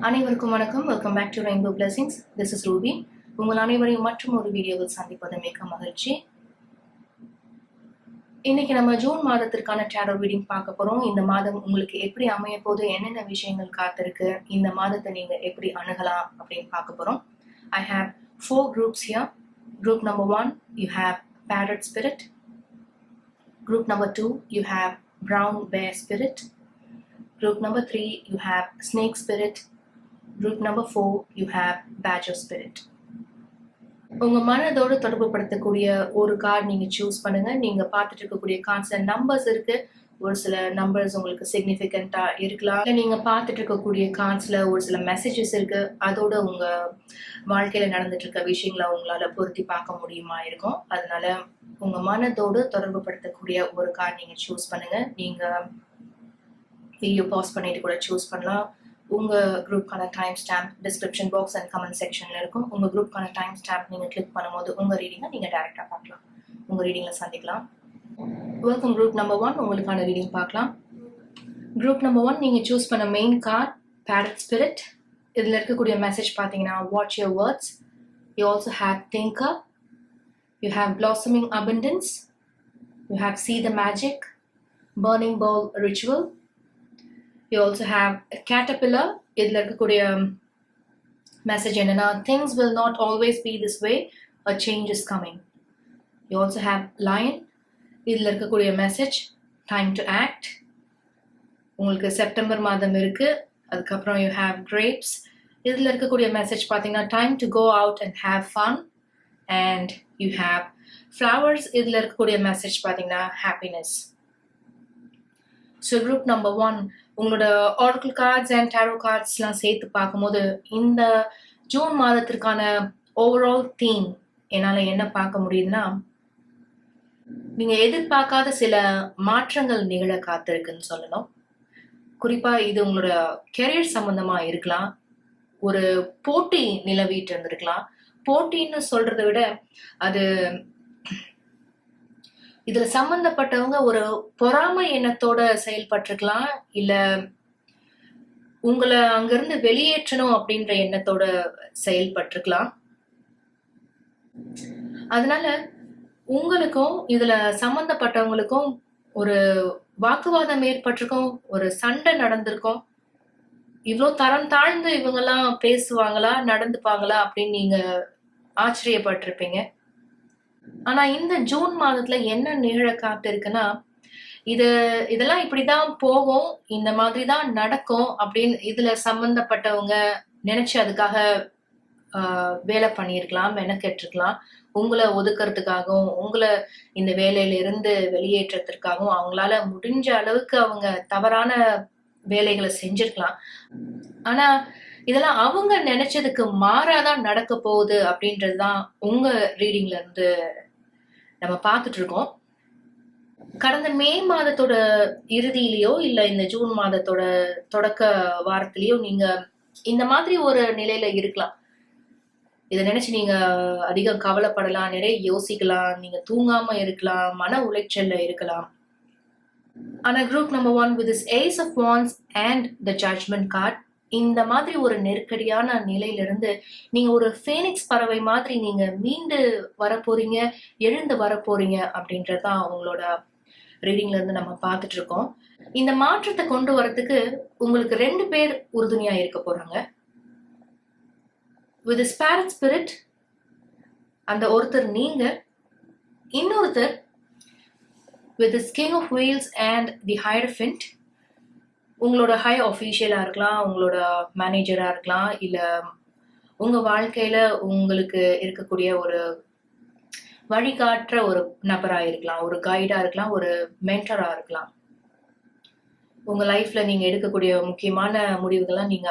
அனைவருக்கும் வணக்கம். Welcome back to rainbow blessings. This is Ruby. உங்கள் அனைவரையும் மற்றும் ஒரு வீடியோவில் சந்திப்பது மிக மகிழ்ச்சி. இன்னைக்கு நம்ம ஜூன் மாதத்திற்கான டேரோ ரீடிங் பார்க்க போறோம். இந்த மாதம் உங்களுக்கு எப்படி அமைய போது, என்னென்ன விஷயங்கள் காத்திருக்கு, இந்த மாதத்தை நீங்க எப்படி அணுகலாம் அப்படின்னு பார்க்க போறோம். I have 4 groups here. Group number 1, you have Parrot Spirit. Group number 2, you have Brown Bear Spirit. Group number 3, you have Snake Spirit. Group number 4, you have Badger Spirit. உங்க மனதோடு தொடர்பு படுத்தக்கூடிய ஒரு கார்டு நீங்க சூஸ் பண்ணுங்க. நீங்க பார்த்துட்டு இருக்கக்கூடிய கார்ட்ஸ்ல numbers இருக்கு. ஒரு சில நம்பர்ஸ் உங்களுக்கு சிக்னிஃபிகண்டா இருக்கலாம். நீங்க பார்த்துட்டு இருக்கக்கூடிய கார்ட்ஸ்ல ஒரு சில மெசேஜஸ் இருக்கு. அதோட உங்க வாழ்க்கையில நடந்துட்டு இருக்க விஷயங்களை உங்களால பொருத்தி பார்க்க முடியுமா இருக்கும். அதனால உங்க மனதோடு தொடர்பு படுத்தக்கூடிய ஒரு கார்டு நீங்க சூஸ் பண்ணுங்க. நீங்க வீடியோ பாஸ் பண்ணிட்டு கூட சூஸ் பண்ணலாம். உங்க குரூப்கான time stamp description box and comment செக்ஷன்ல இருக்கும். உங்க குரூப்கான டைம் ஸ்டாம்ப் நீங்க கிளிக் பண்ணும்போது உங்க ரீடிங்கை நீங்க டைரக்டா பார்க்கலாம். உங்க ரீடிங்ல சந்திக்கலாம். Welcome group number 1. உங்களுக்கான ரீடிங் பார்க்கலாம். குரூப் நம்பர் 1 நீங்க சூஸ் பண்ண மெயின் கார்ட் பேரட் ஸ்பிரிட். இதுல இருக்கக்கூடிய மெசேஜ் பாத்தீங்கன்னா watch your words. You also have thinker. You have blossoming abundance. You have see the magic, burning bowl ritual. You also have a caterpillar. இதுல இருக்கக்கூடிய message என்னன்னா things will not always be this way, a change is coming. You also have lion. இதுல இருக்கக்கூடிய message time to act. உங்களுக்கு September மாதம் இருக்கு. அதுக்கப்புறம் you have grapes. இதுல இருக்கக்கூடிய மெசேஜ் பாத்தீங்கன்னா time to go out and have fun. And you have flowers. இதுல இருக்கக்கூடிய மெசேஜ் பாத்தீங்கன்னா happiness. So group number 1, உங்களோட ஆரக்கிள் கார்ட்ஸ் அண்ட் டேரோ கார்ட்ஸ்லாம் சேர்த்து பார்க்கும்போது இந்த ஜூன் மாதத்திற்கான ஓவரால் தீம் என்னால் என்ன பார்க்க முடியுதுன்னா, நீங்கள் எதிர்பார்க்காத சில மாற்றங்கள் நிகழ காத்திருக்குன்னு சொல்லணும். குறிப்பாக இது உங்களோட கெரியர் சம்பந்தமாக இருக்கலாம். ஒரு போட்டி நிலவிட்டு இருந்திருக்கலாம். போட்டின்னு சொல்றதை விட அது இதுல சம்பந்தப்பட்டவங்க ஒரு பொறாமை எண்ணத்தோட செயல்பட்டிருக்கலாம். இல்ல உங்களை அங்கிருந்து வெளியேற்றணும் அப்படின்ற எண்ணத்தோட செயல்பட்டிருக்கலாம். அதனால உங்களுக்கும் இதுல சம்பந்தப்பட்டவங்களுக்கும் ஒரு வாக்குவாதம் ஏற்பட்டிருக்கும், ஒரு சண்டை நடந்திருக்கும். இவ்வளோ தரம் தாழ்ந்து இவங்கெல்லாம் பேசுவாங்களா, நடந்துப்பாங்களா அப்படின்னு நீங்க ஆச்சரியப்பட்டிருப்பீங்க. ஆனா இந்த ஜூன் மாதத்துல என்ன நிகழ காத்திருக்குன்னா, இதெல்லாம் இப்படிதான் போகும், இந்த மாதிரிதான் நடக்கும் அப்படின்னு இதுல சம்பந்தப்பட்டவங்க நினைச்சு அதுக்காக வேலை பண்ணியிருக்கலாம், மெனக்கெட்டிருக்கலாம். உங்களை ஒதுக்குறதுக்காகவும் உங்களை இந்த வேலையில இருந்து வெளியேற்றத்திற்காகவும் அவங்களால முடிஞ்ச அளவுக்கு அவங்க தவறான வேலைகளை செஞ்சிருக்கலாம். ஆனா இதெல்லாம் அவங்க நினைச்சதுக்கு மாறாதான் நடக்க போகுது அப்படின்றதுதான் உங்க ரீடிங்ல இருந்து நம்ம பார்த்துட்டு இருக்கோம். கடந்த மே மாதத்தோட இறுதியிலயோ இல்ல இந்த ஜூன் மாதத்தோட தொடக்க வாரத்திலயோ நீங்க இந்த மாதிரி ஒரு நிலையில இருக்கலாம். இதை நினைச்சு நீங்க அதிகம் கவலைப்படலாம், நிறைய யோசிக்கலாம், நீங்க தூங்காம இருக்கலாம், மன உளைச்சல்ல இருக்கலாம். ஆனா group number 1 with this Ace of Wands and the Judgment card, இந்த மாதிரி ஒரு நெருக்கடியான நிலையிலிருந்து நீங்க ஒரு ஃபீனிக்ஸ் பறவை மாதிரி நீங்க மீண்டு வரப்போறீங்க, எழுந்து வரப்போறீங்க அப்படின்றதான் உங்களோட ரீடிங்ல இருந்து நம்ம பார்த்துட்டு இருக்கோம். இந்த மாற்றத்தை கொண்டு வரதுக்கு உங்களுக்கு 2 பேர் உறுதுணையா இருக்க போறாங்க. with this Parrot Spirit, அந்த ஒருத்தர் நீங்க, இன்னொருத்தர் with this King of Wheels and the Hierophant, உங்களோட ஹை ஆஃபீஷியலா இருக்கலாம், உங்களோட மேனேஜரா இருக்கலாம், இல்ல உங்க வாழ்க்கையில உங்களுக்கு இருக்கக்கூடிய ஒரு வழிகாட்டுற ஒரு நபரா இருக்கலாம், ஒரு கைடா இருக்கலாம், ஒரு மென்டரா இருக்கலாம். உங்க லைஃப்ல நீங்க எடுக்கக்கூடிய முக்கியமான முடிவுகள்லாம் நீங்க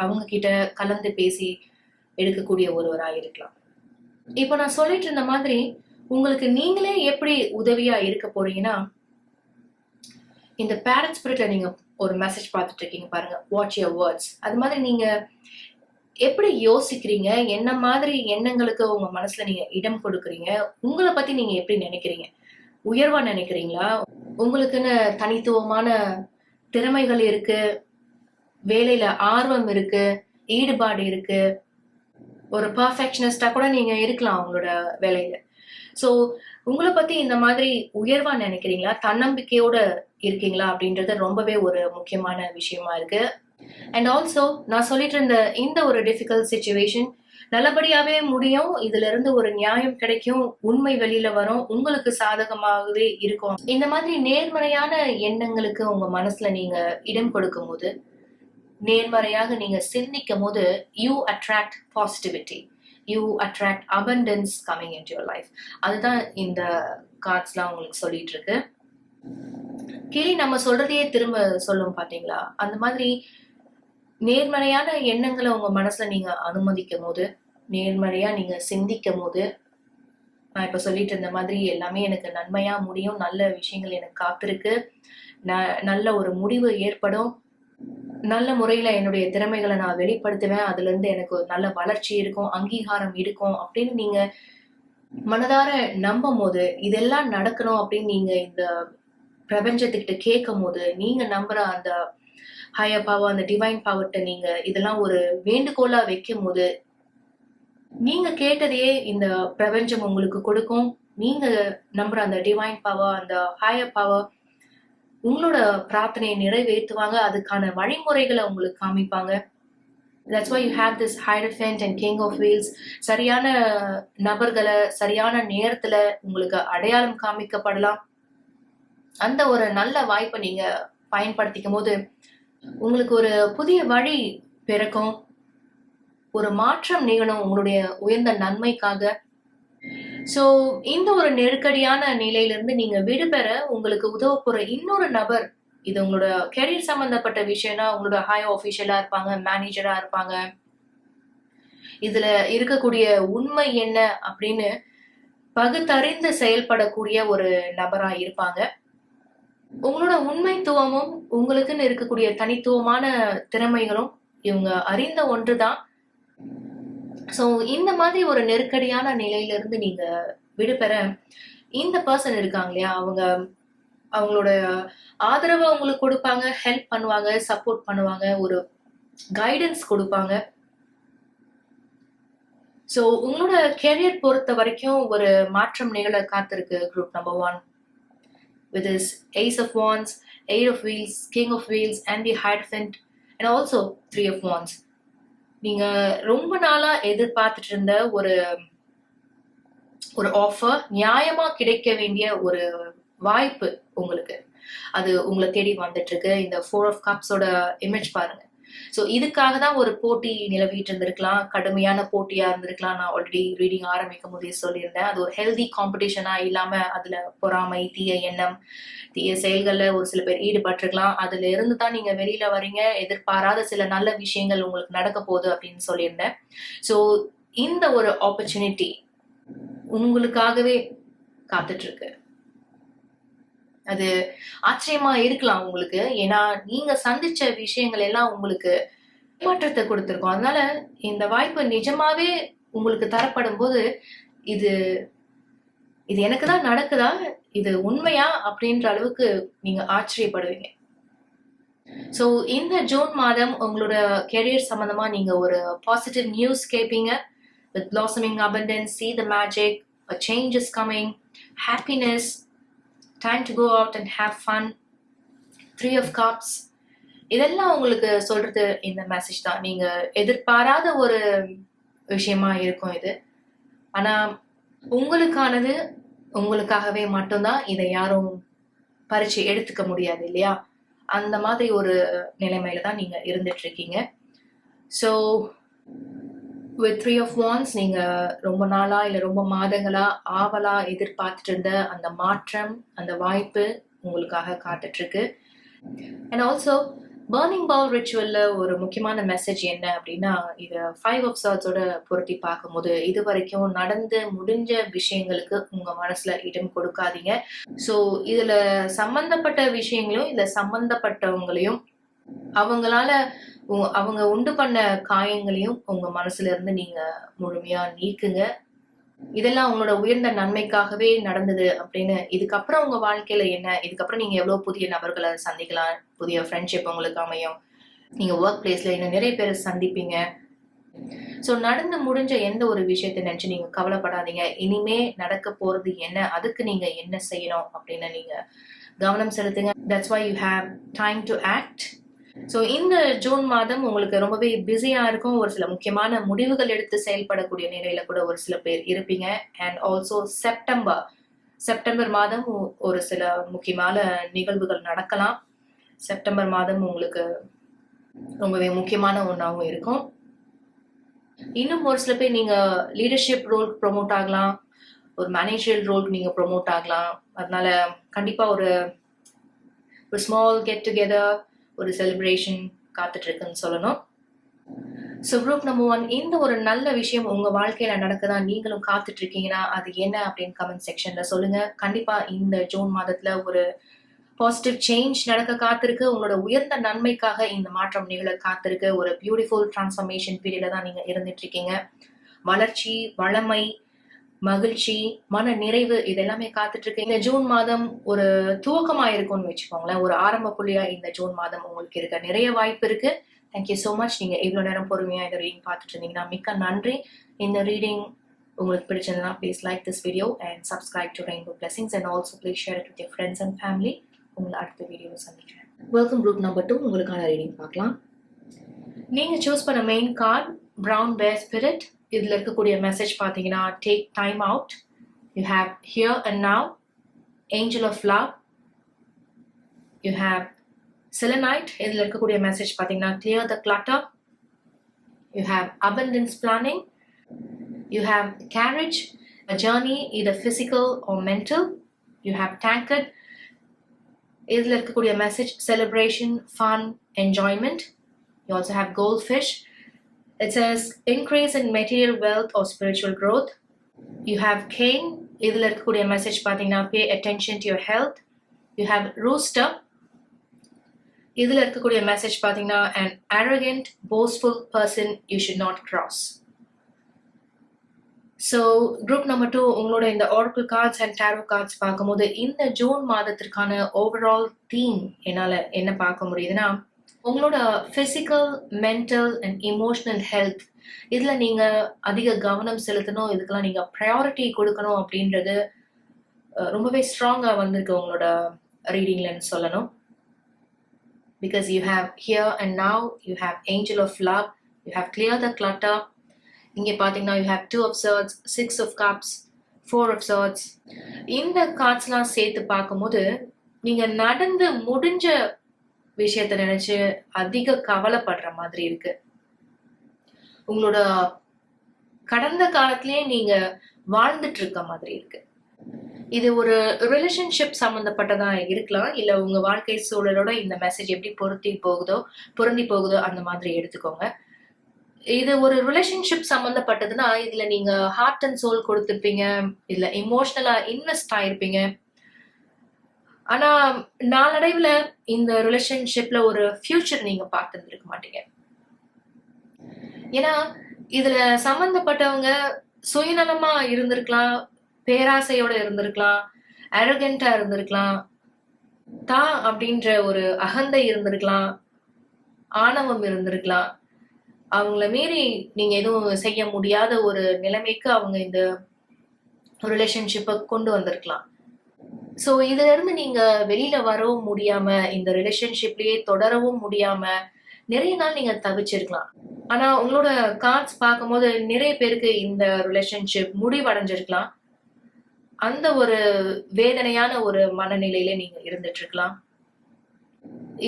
அவங்க கிட்ட கலந்து பேசி எடுக்கக்கூடிய ஒருவரா இருக்கலாம். இப்ப நான் சொல்லிட்டு இருந்த மாதிரி உங்களுக்கு நீங்களே எப்படி உதவியா இருக்க போறீங்கன்னா, இந்த பேரட் ஸ்பிரிட்ல நீங்க ஒரு மெசேஜ் பார்த்துட்டு இருக்கீங்க பாருங்க, வாட்ச் யுவர் வேர்ட்ஸ். அது மாதிரி நீங்க எப்படி யோசிக்கிறீங்க, என்ன மாதிரி எண்ணங்களுக்கு உங்க மனசுல நீங்க இடம் கொடுக்குறீங்க, உங்களை பத்தி நீங்க எப்படி நினைக்கிறீங்க, உயர்வா நினைக்கிறீங்களா, உங்களுக்குன்னு தனித்துவமான திறமைகள் இருக்கு, வேலையில ஆர்வம் இருக்கு, ஈடுபாடு இருக்கு, ஒரு பர்ஃபெக்ஷனிஸ்டா கூட நீங்க இருக்கலாம் உங்களோட வேலையில. சோ உங்கள பத்தி இந்த மாதிரி உயர்வா நினைக்கிறீங்களா? தன்னம்பிக்கையோட இருக்கீங்களா? அப்படின்றது ரொம்பவே ஒரு முக்கியமான விஷயமா இருக்கு. அண்ட் ஆல்சோ நான் சொல்லிட்டு இருந்த இந்த ஒரு டிஃபிகல்ட் சிச்சுவேஷன் நல்லபடியாவே முடியும். இதுல இருந்து ஒரு நியாயம் கிடைக்கும். உண்மை வெளியில வரும். உங்களுக்கு சாதகமாகவே இருக்கும். இந்த மாதிரி நேர்மறையான எண்ணங்களுக்கு உங்க மனசுல நீங்க இடம் கொடுக்கும்போது, நேர்மறையாக நீங்க சிந்திக்கும் போது, you attract positivity. You attract abundance coming into your life. அதுதான் இந்த கார்ட்ஸ்லாம் உங்களுக்கு சொல்லிட்டு இருக்கு. கிளி நம்ம சொல்றதையே திரும்ப சொல்லும் பாத்தீங்களா? அந்த மாதிரி நேர்மறையான எண்ணங்களை உங்க மனசுல நீங்க அனுமதிக்கும் போது, நேர்மறையா நீங்க சிந்திக்கும் போது, நான் இப்ப சொல்லிட்டு இருந்த மாதிரி எல்லாமே எனக்கு நன்மையா முடியும். நல்ல விஷயங்கள் எனக்கு காத்திருக்கு. நல்ல ஒரு முடிவு ஏற்படும். நல்ல முறையில என்னுடைய திறமைகளை நான் வெளிப்படுத்துவேன். அதுல இருந்து எனக்கு ஒரு நல்ல வளர்ச்சி இருக்கும், அங்கீகாரம் இருக்கும் அப்படின்னு நீங்க மனதார நம்பும் போது, இதெல்லாம் நடக்கணும் அப்படின்னு நீங்க இந்த பிரபஞ்சத்துக்கிட்ட கேட்கும் போது, நீங்க நம்புற அந்த ஹையர் பவர், அந்த டிவைன் பவர்ட்ட நீங்க இதெல்லாம் ஒரு வேண்டுகோளா வைக்கும் போது, நீங்க கேட்டதையே இந்த பிரபஞ்சம் உங்களுக்கு கொடுக்கும். நீங்க நம்புற அந்த டிவைன் பவர், அந்த ஹையர் பவர் உங்களோட பிரார்த்தனையை நிறைவேற்றுவாங்க. அதுக்கான வழிமுறைகளை உங்களுக்கு காமிப்பாங்க. That's why you have this Hierophant and King of Wheels. சரியான நபர்களை சரியான நேரத்துல உங்களுக்கு அடையாளம் காமிக்கப்படலாம். அந்த ஒரு நல்ல வாய்ப்பை நீங்க பயன்படுத்திக்கும் போது உங்களுக்கு ஒரு புதிய வழி பிறக்கும். ஒரு மாற்றம் நிகழும் உங்களுடைய உயர்ந்த நன்மைக்காக. சோ இந்த ஒரு நெருக்கடியான நிலையிலிருந்து நீங்க விடுபெற உங்களுக்கு உதவ போற இன்னொரு நபர், இது உங்களோட கெரியர் சம்பந்தப்பட்ட விஷயம்னா உங்களோட ஹை ஆபீஷியலா இருப்பாங்க, மேனேஜரா இருப்பாங்க. இதுல இருக்கக்கூடிய உண்மை என்ன அப்படின்னு பகுத்தறிந்து செயல்படக்கூடிய ஒரு நபரா இருப்பாங்க. உங்களோட உண்மைத்துவமும் உங்களுக்குன்னு இருக்கக்கூடிய தனித்துவமான திறமைகளும் இவங்க அறிந்த ஒன்றுதான். சோ இந்த மாதிரி ஒரு நெருக்கடியான நிலையில இருந்து நீங்க விடுபெற இந்த பர்சன் இருக்காங்க இல்லையா, அவங்களோட ஆதரவை உங்களுக்கு கொடுப்பாங்க, ஹெல்ப் பண்ணுவாங்க, சப்போர்ட் பண்ணுவாங்க, ஒரு கைடன்ஸ் கொடுப்பாங்க. சோ உங்களோட கெரியர் பொறுத்த வரைக்கும் ஒரு மாற்றம் நிகழ காத்திருக்கு group number 1 with his Ace of Wands, Eight of Wheels, King of Wheels and the Hierophant and also Three of Wands. நீங்க ரொம்ப நாளா எதிர்பார்த்துட்டு இருந்த ஒரு ஆஃபர், நியாயமா கிடைக்க வேண்டிய ஒரு வாய்ப்பு உங்களுக்கு, அது உங்களை தேடி வந்துட்டு இருக்கு. இந்த 4 of Cupsோட இமேஜ் பாருங்க. சோ இதுக்காக தான் ஒரு போட்டி நிலவிட்டு இருந்திருக்கலாம், கடுமையான போட்டியா இருந்திருக்கலாம். நான் ஆல்ரெடி ரீடிங் ஆரம்பிக்கும் போதே சொல்லியிருந்தேன். அது ஒரு ஹெல்தி காம்படிஷனா இல்லாம அதுல பொறாமை, தீய எண்ணம், தீய செயல்கள்ல ஒரு சில பேர் ஈடுபட்டிருக்கலாம். அதுல இருந்து தான் நீங்க வெளியில வரீங்க. எதிர்பாராத சில நல்ல விஷயங்கள் உங்களுக்கு நடக்க போகுது அப்படின்னு சொல்லியிருந்தேன். சோ இந்த ஒரு ஆப்பர்ச்சுனிட்டி உங்களுக்காகவே காத்துட்டு இருக்கு. அது ஆச்சரியமா இருக்கலாம் உங்களுக்கு. ஏன்னா நீங்க சந்திச்ச விஷயங்கள் எல்லாம் உங்களுக்கு ஏமாற்றத்தை கொடுத்திருக்கோம். அதனால இந்த வாய்ப்பு நிஜமாவே உங்களுக்கு தரப்படும் போது இது எனக்கு தான் நடக்குதா, இது உண்மையா அப்படின்ற அளவுக்கு நீங்க ஆச்சரியப்படுவீங்க. சோ இந்த ஜூன் மாதம் உங்களோட கெரியர் சம்பந்தமா நீங்க ஒரு பாசிட்டிவ் நியூஸ் கேட்பீங்க. With blossoming abundance, see the magic, a change is coming, happiness, time to go out and have fun, 3 of Cups. இதெல்லாம் உங்களுக்கு சொல்றது இந்த மெசேஜ் தான். நீங்க எதிர்பாராத ஒரு விஷயமா இருக்கும் இது. ஆனா உங்களுக்கானது உங்களுக்காகவே மட்டும்தான். இதை யாரும் பறிச்சு எடுத்துக்க முடியாது இல்லையா? அந்த மாதிரி ஒரு நிலைமையில தான் நீங்க இருந்துட்டு இருக்கீங்க. சோ with 3 of Wands நீங்க ரொம்ப நாளா இல்ல ரொம்ப மாதங்களா ஆவலா எதிர்பார்த்துட்டு இருந்த அந்த மாற்றம், அந்த வாய்ப்பு உங்களுக்காக காத்துட்டு இருக்கு. அண்ட் ஆல்சோ பர்னிங் பவுல் ரிச்சுவல்ல ஒரு முக்கியமான மெசேஜ் என்ன அப்படின்னா, இது 5 of Swordsோட பொருத்தி பார்க்கும்போது இது வரைக்கும் நடந்து முடிஞ்ச விஷயங்களுக்கு உங்க மனசுல இடம் கொடுக்காதீங்க. சோ இதுல சம்பந்தப்பட்ட விஷயங்களையும் இல்ல சம்பந்தப்பட்டவங்களையும் அவங்களால அவங்க உண்டு பண்ண காயங்களையும் உங்க மனசுல இருந்து நீங்க முழுமையா நீக்குங்க. இதெல்லாம் உங்களோட உயர்ந்த நன்மைக்காகவே நடந்தது அப்படின்னு. இதுக்கப்புறம் உங்க வாழ்க்கையில என்ன, இதுக்கப்புறம் நீங்க எவ்வளவு புதிய நபர்களை சந்திக்கலாம், புதிய ஃப்ரெண்ட்ஷிப் உங்களுக்கு அமையும். நீங்க ஒர்க் பிளேஸ்ல இன்னும் நிறைய பேரை சந்திப்பீங்க. ஸோ நடந்து முடிஞ்ச எந்த ஒரு விஷயத்தை நினைச்சு நீங்க கவலைப்படாதீங்க. இனிமே நடக்க போறது என்ன, அதுக்கு நீங்க என்ன செய்யணும் அப்படின்னு நீங்க கவனம் செலுத்துங்க. That's why you have time to act. So இந்த ஜூன் மாதம் உங்களுக்கு ரொம்பவே பிஸியா இருக்கும். ஒரு சில முக்கியமான முடிவுகள் எடுத்து செயல்படக்கூடிய நிலையில கூட ஒரு சில பேர் இருப்பீங்க. அண்ட் ஆல்சோ செப்டம்பர் மாதம் ஒரு சில முக்கியமான நிகழ்வுகள் நடக்கலாம். செப்டம்பர் மாதம் உங்களுக்கு ரொம்பவே முக்கியமான ஒன்றாகவும் இருக்கும். இன்னும் ஒரு சில பேர் நீங்க லீடர்ஷிப் ரோல் ப்ரொமோட் ஆகலாம், ஒரு மேனேஜரியல் ரோல் நீங்க ப்ரொமோட் ஆகலாம். அதனால கண்டிப்பா ஒரு ஸ்மால் கெட் டுகெதர், ஒரு செலிப்ரேஷன் காத்துட்டு இருக்குன்னு சொல்லணும். ஸோ குரூப் நம்பர் 1, இந்த ஒரு நல்ல விஷயம் உங்க வாழ்க்கையில நடக்குதா, நீங்களும் காத்துட்டு இருக்கீங்கன்னா அது என்ன அப்படின்னு கமெண்ட் செக்ஷன்ல சொல்லுங்க. கண்டிப்பா இந்த ஜூன் மாதத்துல ஒரு பாசிட்டிவ் சேஞ்ச் நடக்க காத்திருக்கு. உங்களோட உயர்ந்த நன்மைக்காக இந்த மாற்றம் நிகழ காத்திருக்கு. ஒரு பியூட்டிஃபுல் டிரான்ஸ்ஃபர்மேஷன் பீரியட்ல தான் நீங்க இருந்துட்டு இருக்கீங்க. வளர்ச்சி, வளமை, மகிழ்ச்சி, மன நிறைவு இதெல்லாமே காத்துட்டு இருக்கு. இந்த ஜூன் மாதம் ஒரு துவக்கமா இருக்கும்னு வச்சுக்கோங்களேன். ஒரு ஆரம்ப புள்ளியா இந்த ஜூன் மாதம் உங்களுக்கு இருக்க நிறைய வாய்ப்பு இருக்கு. Thank you so much. நீங்க இவ்வளவு நேரம் பொறுமையா இந்த ரீடிங் பார்த்துட்டு இருந்தீங்கன்னா மிக்க நன்றி. இந்த ரீடிங் உங்களுக்கு பிடிச்சிருந்தா please like this video and subscribe to rainbow blessings and also please share it with your friends and family. உங்களை அடுத்த வீடியோவில் சந்திக்கிறேன். வெல்கம் குரூப் நம்பர் 2, உங்களுக்கான ரீடிங் பார்க்கலாம். நீங்க சூஸ் பண்ண main card brown bear spirit. இதுல இருக்கக்கூடிய மெசேஜ் பார்த்தீங்கன்னா take time out, you have here and now, angel of love, you have selenite. இதுல இருக்கக்கூடிய மெசேஜ் பார்த்தீங்கன்னா clear the clutter, you have abundance planning, you have carriage, a journey either physical or mental, you have tankard. இதுல இருக்கக்கூடிய message celebration, fun, enjoyment. You also have goldfish. It says increase in material wealth or spiritual growth. You have cane. இதுல இருக்கக்கூடிய message பார்த்தீங்கன்னா pay attention to your health. You have rooster. இதுல இருக்கக்கூடிய message பார்த்தீங்கன்னா an arrogant, boastful person you should not cross. So group number 2, உங்களோட இந்த oracle cards and tarot cards பார்க்கும்போது இந்த ஜூன் மாதத்திற்கான ஓவரால் தீம் என்னால் என்ன பார்க்க முடியுதுன்னா, உங்களோட physical, mental and emotional health இதில் நீங்கள் அதிக கவனம் செலுத்தணும், இதுக்கெல்லாம் நீங்கள் ப்ரையாரிட்டி கொடுக்கணும் அப்படின்றது ரொம்பவே ஸ்ட்ராங்காக வந்திருக்கு உங்களோட ரீடிங்லன்னு சொல்லணும். Because you have here and now, you have angel of love, you have clear the clutter. இங்கே பார்த்தீங்கன்னா you have 2 of swords, 6 of cups, 4 of swords. இந்த கார்ட்ஸ்லாம் சேர்த்து பார்க்கும்போது நீங்கள் நடந்து முடிஞ்ச விஷயத்த நினைச்சு அதிக கவலைப்படுற மாதிரி இருக்கு. உங்களோட கடந்த காலத்திலேயே நீங்க வாழ்ந்துட்டு இருக்க மாதிரி இருக்கு. இது ஒரு ரிலேஷன்ஷிப் சம்பந்தப்பட்டதா இருக்கலாம், இல்ல உங்க வாழ்க்கை சூழலோட இந்த மெசேஜ் எப்படி பொருந்தி போகுதோ அந்த மாதிரி எடுத்துக்கோங்க. இது ஒரு ரிலேஷன்ஷிப் சம்பந்தப்பட்டதுன்னா இதுல நீங்க ஹார்ட் அண்ட் சோல் கொடுத்துருப்பீங்க, இதுல இமோஷனலா இன்வெஸ்ட் ஆயிருப்பீங்க. ஆனா நாளடைவுல இந்த ரிலேஷன்ஷிப்ல ஒரு ஃபியூச்சர் நீங்க பார்த்துருக்க மாட்டீங்க. ஏன்னா இதுல சம்பந்தப்பட்டவங்க சுயநலமா இருந்திருக்கலாம், பேராசையோட இருந்திருக்கலாம், அரகண்டா இருந்திருக்கலாம், தான் அப்படின்ற ஒரு அகந்தை இருந்திருக்கலாம், ஆணவம் இருந்திருக்கலாம். அவங்கள மீறி நீங்க எதுவும் செய்ய முடியாத ஒரு நிலைமைக்கு அவங்க இந்த ரிலேஷன்ஷிப்பை கொண்டு வந்திருக்கலாம். ஸோ இதுல இருந்து நீங்க வெளியில வரவும் முடியாம, இந்த ரிலேஷன்ஷிப்லயே தொடரவும் முடியாம நிறைய நாள் நீங்க தவிச்சிருக்கலாம். ஆனா உங்களோட கார்ட்ஸ் பார்க்கும்போது நிறைய பேருக்கு இந்த ரிலேஷன்ஷிப் முடிவடைஞ்சிருக்கலாம். அந்த ஒரு வேதனையான ஒரு மனநிலையில நீங்க இருந்துட்டு இருக்கலாம்.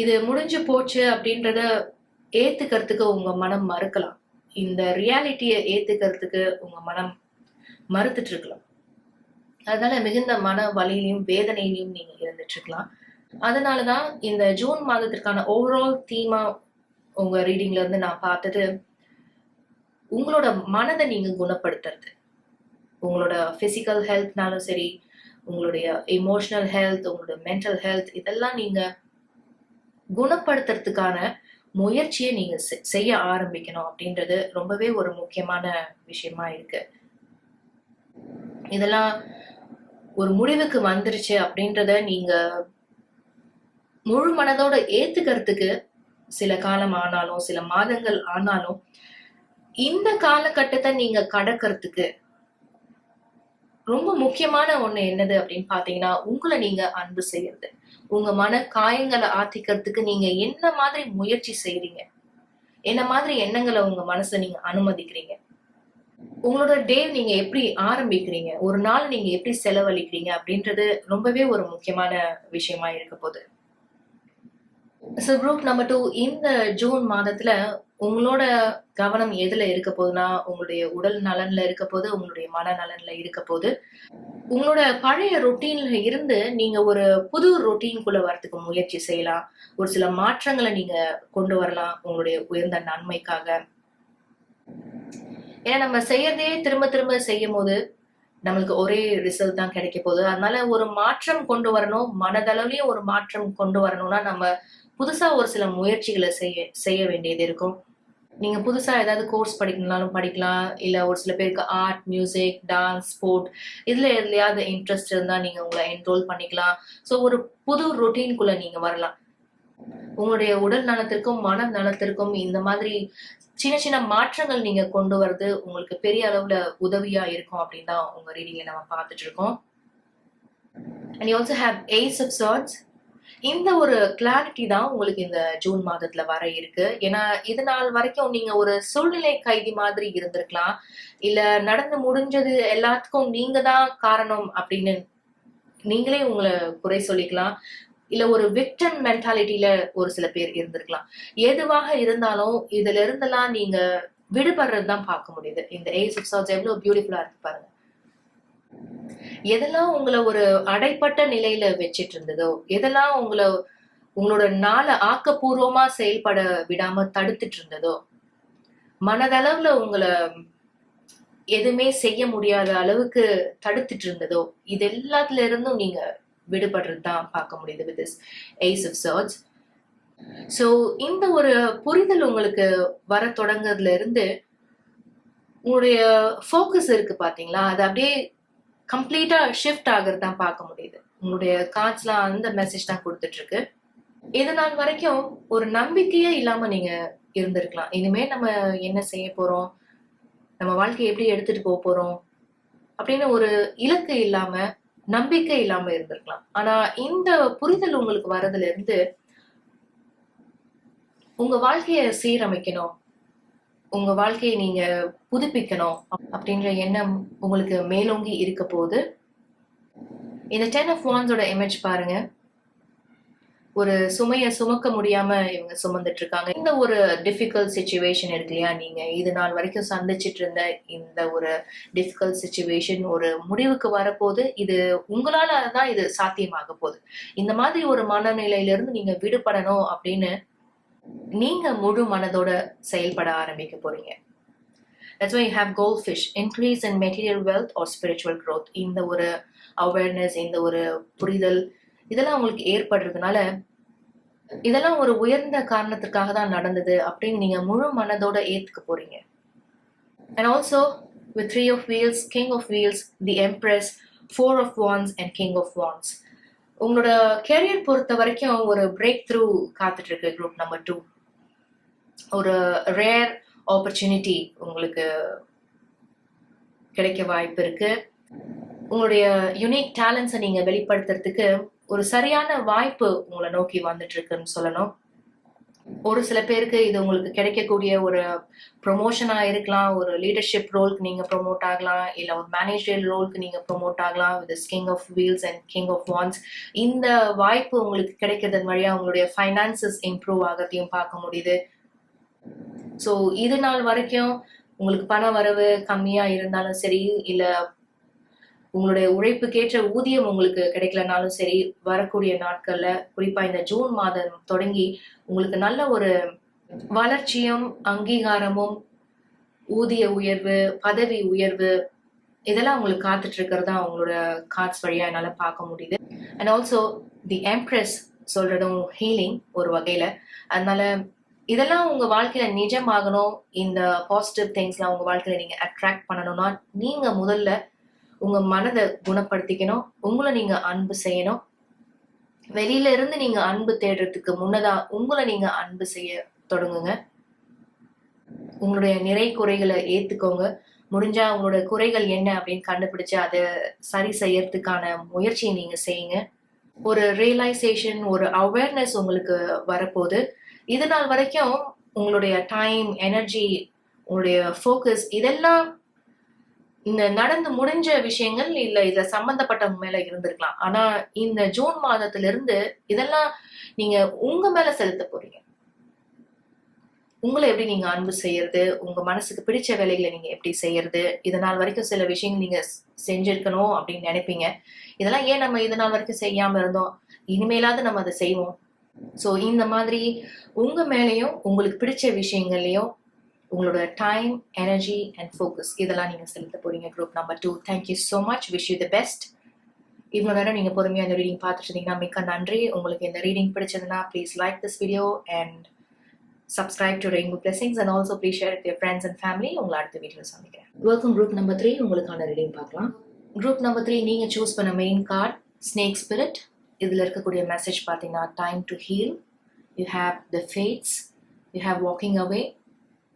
இது முடிஞ்சு போச்சு அப்படின்றத ஏத்துக்கிறதுக்கு உங்க மனம் மறுக்கலாம். இந்த ரியாலிட்டியை ஏத்துக்கிறதுக்கு உங்க மனம் மறுத்துட்டு இருக்கலாம். அதனால மிகுந்த மன வலியிலையும் வேதனையிலையும் நீங்க இருந்துட்டு இருக்கலாம். அதனாலதான் இந்த ஜூன் மாதத்திற்கான ஓவரால் தீமா உங்க ரீடிங்ல இருந்து நான் பார்த்தது, உங்களோட மனதை நீங்க குணப்படுத்துறது. உங்களோட பிசிக்கல் ஹெல்த்னாலும் சரி, உங்களுடைய இமோஷனல் ஹெல்த், உங்களோட மென்டல் ஹெல்த், இதெல்லாம் நீங்க குணப்படுத்துறதுக்கான முயற்சியை நீங்க செய்ய ஆரம்பிக்கணும் அப்படின்றது ரொம்பவே ஒரு முக்கியமான விஷயமா இருக்கு. இதெல்லாம் ஒரு முடிவுக்கு வந்துருச்சு அப்படின்றத நீங்க முழு மனதோட ஏத்துக்கிறதுக்கு சில காலம் ஆனாலும் சில மாதங்கள் ஆனாலும் இந்த காலகட்டத்தை நீங்க கடக்கிறதுக்கு ரொம்ப முக்கியமான ஒண்ணு என்னது அப்படின்னு பாத்தீங்கன்னா, உங்களை நீங்க அன்பு செய்யறது. உங்க மன காயங்களை ஆத்திக்கிறதுக்கு நீங்க என்ன மாதிரி முயற்சி செய்றீங்க? என்ன மாதிரி எண்ணங்களை உங்க மனசுல நீங்க அனுமதிக்கிறீங்க? உங்களோட டே நீங்க எப்படி ஆரம்பிக்கிறீங்க? ஒரு நாள் நீங்க எப்படி செலவழிக்கிறீங்க? அப்படின்றது ரொம்பவே ஒரு முக்கியமான விஷயமா இருக்க போகுது. ஸோ குரூப் நம்பர் 2 இந்த ஜூன் மாதத்துல உங்களோட கவனம் எதுல இருக்க போகுதுன்னா, உங்களுடைய உடல் நலன்ல இருக்க போது, உங்களுடைய மனநலன்ல இருக்க போது. உங்களோட பழைய ரொட்டீன்ல இருந்து நீங்க ஒரு புது ரொட்டீன்குள்ள வரதுக்கு முயற்சி செய்யலாம். ஒரு சில மாற்றங்களை நீங்க கொண்டு வரலாம் உங்களுடைய உயர்ந்த நன்மைக்காக. ஏன்னா நம்ம செய்யறதையே திரும்ப திரும்ப செய்யும்போது நம்மளுக்கு ஒரே ரிசல்ட் தான் கிடைக்க போகுது. அதனால ஒரு மாற்றம் கொண்டு வரணும். மனதளவுலயும் ஒரு மாற்றம் கொண்டு வரணும்னா நம்ம புதுசா ஒரு சில முயற்சிகளை செய்ய வேண்டியது இருக்கும். நீங்க புதுசா ஏதாவது கோர்ஸ் படிக்கணும்னாலும் படிக்கலாம். இல்ல ஒரு சில பேருக்கு ஆர்ட், மியூசிக், டான்ஸ், ஸ்போர்ட் இதுல எதுலயாவது இன்ட்ரெஸ்ட் இருந்தா நீங்க உங்களை என்ரோல் பண்ணிக்கலாம். ஸோ ஒரு புது ரொட்டீன்குள்ள நீங்க வரலாம். உங்களுடைய உடல் நலத்திற்கும் மன நலத்திற்கும் இந்த மாதிரி சின்ன சின்ன மாற்றங்கள் நீங்க கொண்டு வரது உங்களுக்கு பெரிய அளவுல உதவியா இருக்கும் அப்படின்னு தான் உங்க ரீடிங்ல நம்ம பார்த்துட்டு இருக்கோம். And you also have Ace of Swords. இந்த ஒரு கிளாரிட்டி தான் உங்களுக்கு இந்த ஜூன் மாதத்துல வர இருக்கு. ஏன்னா இது நாள் வரைக்கும் நீங்க ஒரு சூழ்நிலை கைதி மாதிரி இருந்திருக்கலாம். இல்ல நடந்து முடிஞ்சது எல்லாத்துக்கும் நீங்க தான் காரணம் அப்படின்னு நீங்களே உங்களை குறை சொல்லிக்கலாம். இல்ல ஒரு விக்டம் மென்டாலிட்டியில ஒரு சில பேர் இருந்திருக்கலாம். எதுவாக இருந்தாலும் இதுல இருந்தெல்லாம் நீங்க விடுபடுறதுதான் பார்க்க முடியுது. இந்த ஏஸ் ஆஃப் சார்ட்ஸ் எவ்வளவு பியூட்டிஃபுல்லா இருக்கு பாருங்க. எதெல்லாம் உங்களை ஒரு அடைப்பட்ட நிலையில வச்சிட்டு இருந்ததோ, எதெல்லாம் உங்களோட நாளை ஆக்கப்பூர்வமா செயல்பட விடாம தடுத்துட்டு இருந்ததோ, மனதளவுல உங்களை எதுவுமே செய்ய முடியாத அளவுக்கு தடுத்துட்டு இருந்ததோ, இது எல்லாத்துல இருந்தும் நீங்க விடுபடுறது தான் பார்க்க முடியுது with this ace of swords. So இந்த ஒரு புரிதல் உங்களுக்கு வர தொடங்குறதுல இருந்து உங்களுடைய ஃபோக்கஸ் இருக்கு பாத்தீங்களா, அது அப்படியே கம்ப்ளீட்டா ஷிஃப்ட் ஆகுறது தான் பார்க்க முடியுது. உங்களுடைய கார்ட்ஸ்லாம் அந்த மெசேஜ் தான் கொடுத்துட்டு இருக்கு. இது நாள் வரைக்கும் ஒரு நம்பிக்கையே இல்லாம நீங்க இருந்திருக்கலாம். இனிமே நம்ம என்ன செய்ய போறோம், நம்ம வாழ்க்கையை எப்படி எடுத்துட்டு போக போறோம் அப்படின்னு ஒரு இலக்கு இல்லாம நம்பிக்கை இல்லாம இருந்திருக்கலாம். ஆனா இந்த புரிதல் உங்களுக்கு வரதுல இருந்து உங்க வாழ்க்கைய சீரமைக்கணும், உங்க வாழ்க்கையை நீங்க புதுப்பிக்கணும் அப்படின்ற எண்ணம் உங்களுக்கு மேலோங்கி இருக்க போது. இந்த 10 of Wands ஓட இமேஜ் பாருங்க. ஒரு சுமைய சுமக்க முடியாம இவங்க சுமந்துட்டு இருக்காங்க. இந்த ஒரு டிஃபிகல்ட் சிச்சுவேஷன் இருக்கு இல்லையா, நீங்க இது நாள் வரைக்கும் சந்திச்சிட்டு இருந்த இந்த ஒரு டிஃபிகல்ட் சிச்சுவேஷன் ஒரு முடிவுக்கு வரப்போது. இது உங்களால தான் இது சாத்தியமாக போகுது. இந்த மாதிரி ஒரு மனநிலையில இருந்து நீங்க விடுபடணும் அப்படின்னு நீங்க முழு மனதோட செயல்பட ஆரம்பிக்க போறீங்க. That's why you have goldfish, increase in material wealth or spiritual growth. இந்த ஒரு அவேர்னஸ், இந்த ஒரு புரிதல் இதெல்லாம் உங்களுக்கு ஏற்படுறதுனால இதெல்லாம் ஒரு உயர்ந்த காரணத்துக்காக தான் நடந்தது அப்படின்னு நீங்க முழு மனதோட ஏத்துக்க போறீங்க. And also with 3 of Wheels, King of Wheels, the Empress, 4 of Wands and King of Wands. உங்களோட கெரியர் பொறுத்த வரைக்கும் ஒரு பிரேக் த்ரூ காத்துட்டு இருக்கு குரூப் நம்பர் 2. ஒரு ரேர் ஆப்பர்ச்சுனிட்டி உங்களுக்கு கிடைக்க வாய்ப்பு இருக்கு. உங்களுடைய யுனிக் டேலண்ட்ஸை நீங்க வெளிப்படுத்துறதுக்கு ஒரு சரியான வாய்ப்பு உங்களை நோக்கி வந்துட்டு இருக்குன்னு சொல்லணும். ஒரு சில பேருக்கு இது உங்களுக்கு கிடைக்கக்கூடிய ஒரு ப்ரொமோஷனா இருக்கலாம். ஒரு லீடர்ஷிப் ரோலுக்கு நீங்க ப்ரொமோட் ஆகலாம், இல்ல ஒரு மேனேஜரியல் ரோலுக்கு நீங்க ப்ரொமோட் ஆகலாம் with king of wheels and king of wands. இந்த வாய்ப்பு உங்களுக்கு கிடைக்கிறதன் வழியா உங்களுடைய ஃபைனான்சஸ் இம்ப்ரூவ் ஆகிறதையும் பார்க்க முடியுது. ஸோ இது நாள் வரைக்கும் உங்களுக்கு பண வரவு கம்மியா இருந்தாலும் சரி, இல்ல உங்களுடைய உழைப்புக்கேற்ற ஊதியம் உங்களுக்கு கிடைக்கலனாலும் சரி, வரக்கூடிய நாட்கள்ல குறிப்பா இந்த ஜூன் மாதம் தொடங்கி உங்களுக்கு நல்ல ஒரு வளர்ச்சியும் அங்கீகாரமும் ஊதிய உயர்வு, பதவி உயர்வு இதெல்லாம் உங்களுக்கு காத்துட்டு இருக்கிறதா உங்களோட கார்ட்ஸ் வழியா என்னால பார்க்க முடியுது. அண்ட் ஆல்சோ தி எம்ப்ரெஸ் சொல்றதும் ஹீலிங் ஒரு வகையில. அதனால இதெல்லாம் உங்க வாழ்க்கையில நிஜமாகணும், இந்த பாசிட்டிவ் திங்ஸ்லாம் உங்க வாழ்க்கையில நீங்க அட்ராக்ட் பண்ணணும்னா நீங்க முதல்ல உங்க மனதை குணப்படுத்திக்கணும், உங்களை நீங்க அன்பு செய்யணும். வெளியில இருந்து நீங்க அன்பு தேடுறதுக்கு முன்னதா உங்களை நீங்க அன்பு செய்ய தொடங்குங்க. உங்களுடைய நிறை குறைகளை ஏத்துக்கோங்க. முடிஞ்சா உங்களோட குறைகள் என்ன அப்படின்னு கண்டுபிடிச்சு அதை சரி செய்யறதுக்கான முயற்சியை நீங்க செய்யுங்க. ஒரு ரியலைசேஷன், ஒரு அவேர்னஸ் உங்களுக்கு வரப்போகுது. இது நாள் வரைக்கும் உங்களுடைய டைம், எனர்ஜி, உங்களுடைய ஃபோக்கஸ் இதெல்லாம் இந்த நடந்து முடிஞ்ச விஷயங்கள் இல்ல இதுல சம்பந்தப்பட்டவங்க மேல இருந்திருக்கலாம். ஆனா இந்த ஜூன் மாதத்துல இருந்து இதெல்லாம் நீங்க உங்க மேல செலுத்த போறீங்க. உங்களை எப்படி நீங்க அன்பு செய்யறது, உங்க மனசுக்கு பிடிச்ச வேலைகளை நீங்க எப்படி செய்யறது, இதனால் வரைக்கும் சில விஷயங்கள் நீங்க செஞ்சிருக்கணும் அப்படின்னு நினைப்பீங்க. இதெல்லாம் ஏன் நம்ம இதனால் வரைக்கும் செய்யாம இருந்தோம், இனிமேலாவது நம்ம அதை செய்வோம். ஸோ இந்த மாதிரி உங்க மேலேயும் உங்களுக்கு பிடிச்ச விஷயங்கள்லயும் உங்களோட டைம், எனர்ஜி அண்ட் ஃபோக்கஸ் இதெல்லாம் நீங்க செலுத்த போறீங்க. Group number 2. Thank you so much. Wish you the best. இவ்வளோ நேரம் நீங்க பொறுமையா இந்த ரீடிங் பார்த்துட்டு இருந்தீங்கன்னா மிக்க நன்றி. உங்களுக்கு இந்த ரீடிங் பிடிச்சதுன்னா please like this video and subscribe to Rainbow Blessings and also please share with your friends and family. உங்களை அடுத்த வீடியோவில் சந்திக்கிறேன். Welcome group number 3. உங்களுக்கான ரீடிங் பார்க்கலாம். குரூப் நம்பர் 3 நீங்க சூஸ் பண்ண மெயின் கார்டு ஸ்னேக் ஸ்பிரிட். இதுல இருக்கக்கூடிய மெசேஜ் பார்த்தீங்கன்னா time to heal, you have the fates, you have walking away,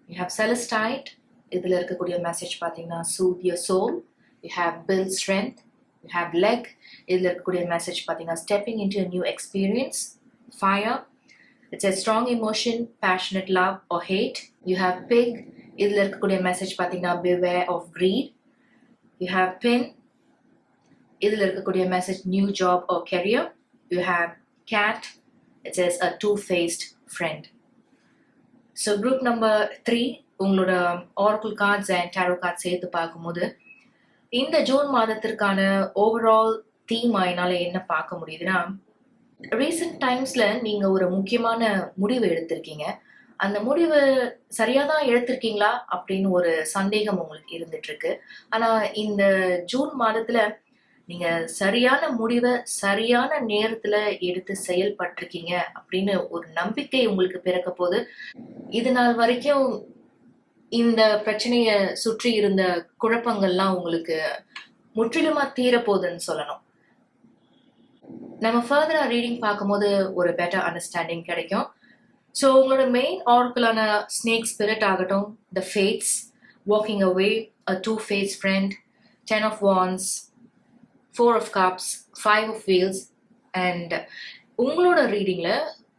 you have celestite. இதுல இருக்கக்கூடிய மெசேஜ் பார்த்தீங்கன்னா soothe your soul, you have built strength, you have leg. இதுல இருக்கக்கூடிய message பார்த்தீங்கன்னா stepping into a new experience, fire. It's a strong emotion, passionate love or hate. You have pig. இதுல இருக்கக்கூடிய message பார்த்தீங்கன்னா beware of greed. You have pin. இதுல இருக்கக்கூடிய message new job or career. You have cat. It says a two-faced friend. So group number 3 உங்களோட oracle cards and tarot cards சேர்த்து பார்க்கும்போது இந்த June மாதத்திற்கான ஓவரால் தீம் என்னால என்ன பார்க்க முடியுதுன்னா, ரீசெண்ட் டைம்ஸ்ல நீங்க ஒரு முக்கியமான முடிவு எடுத்திருக்கீங்க. அந்த முடிவு சரியாதான் எடுத்திருக்கீங்களா அப்படின்னு ஒரு சந்தேகம் உங்களுக்கு இருந்துட்டு இருக்கு. ஆனா இந்த ஜூன் மாதத்துல நீங்க சரியான முடிவை சரியான நேரத்துல எடுத்து செயல்பட்டிருக்கீங்க அப்படின்னு ஒரு நம்பிக்கை உங்களுக்கு பிறக்க போது. இது நாள் வரைக்கும் இந்த பிரச்சனைய சுற்றி இருந்த குழப்பங்கள்லாம் உங்களுக்கு முற்றிலுமா தீரப்போகுதுன்னு சொல்லணும். நம்ம ஃபர்தரா ரீடிங் பார்க்கும்போது ஒரு பெட்டர் அண்டர்ஸ்டாண்டிங் கிடைக்கும். ஸோ உங்களோட மெயின் ஆர்க்குலான ஸ்னேக் ஸ்பிரிட் ஆகட்டும், த fats, walking away, a two-faced friend, 10 of wands, 4 of cups, 5 of wheels and உங்களோட ரீடிங்ல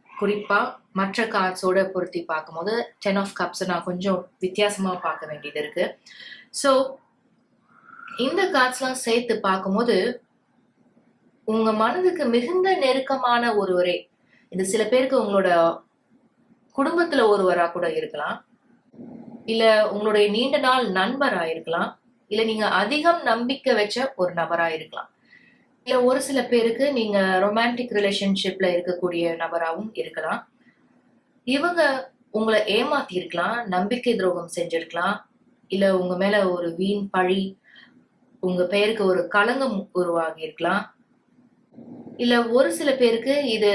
குறிப்பா மற்ற கார்ட்ஸோட பொருத்தி பார்க்கும்போது 10 of cups நான் கொஞ்சம் வித்தியாசமா பார்க்க வேண்டியது இருக்கு. ஸோ இந்த கார்ட்ஸ்லாம் சேர்த்து பார்க்கும்போது உங்க மனதுக்கு மிகுந்த நெருக்கமான ஒருவரே, இது சில பேருக்கு உங்களோட குடும்பத்துல ஒருவரா கூட இருக்கலாம், இல்ல உங்களுடைய நீண்ட நாள் நண்பரா இருக்கலாம், இல்ல நீங்க அதிகம் நம்பிக்கை வச்ச ஒரு நபரா இருக்கலாம், இல்ல ஒரு சில பேருக்கு நீங்க ரொமான்டிக் ரிலேஷன்ஷிப்ல இருக்கக்கூடிய நபராகவும் இருக்கலாம். இவங்க உங்களை ஏமாத்தி இருக்கலாம், நம்பிக்கை துரோகம் செஞ்சிருக்கலாம், இல்ல உங்க மேல ஒரு வீண் பழி, உங்க பெயருக்கு ஒரு களங்கம் உருவாகி இருக்கலாம், இல்ல ஒரு சில பேருக்கு இது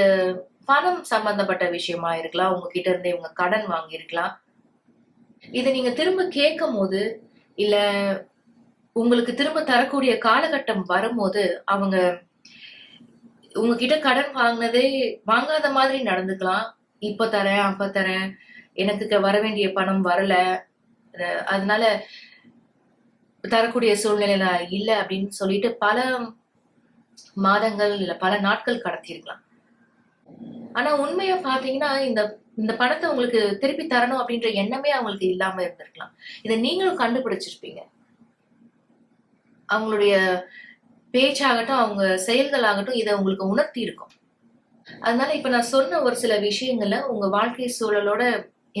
பணம் சம்பந்தப்பட்ட விஷயமா இருக்கலாம். உங்ககிட்ட இருந்து இவங்க கடன் வாங்கி இருக்கலாம். இதை நீங்க திரும்ப கேட்கும் போது, இல்ல உங்களுக்கு திரும்ப தரக்கூடிய காலகட்டம் வரும்போது அவங்க உங்ககிட்ட கடன் வாங்கினதே வாங்காத மாதிரி நடந்துக்கலாம். இப்ப தரேன், அப்ப தரேன், எனக்கு வர வேண்டிய பணம் வரல, அதனால தரக்கூடிய சூழ்நிலையில இல்ல அப்படின்னு சொல்லிட்டு பல மாதங்கள் இல்ல பல நாட்கள் கடத்திருக்கலாம். ஆனா உண்மையா பாத்தீங்கன்னா இந்த பணத்தை உங்களுக்கு திருப்பி தரணும் அப்படின்ற எண்ணமே அவங்களுக்கு இல்லாம இருந்திருக்கலாம். இதை நீங்களும் கண்டுபிடிச்சிருப்பீங்க. அவங்களுடைய பேச்சாகட்டும், அவங்க செயல்கள் ஆகட்டும், இதை உங்களுக்கு உணர்த்தி இருக்கும். அதனால இப்ப நான் சொன்ன ஒரு சில விஷயங்கள்ல உங்க வாழ்க்கை சூழலோட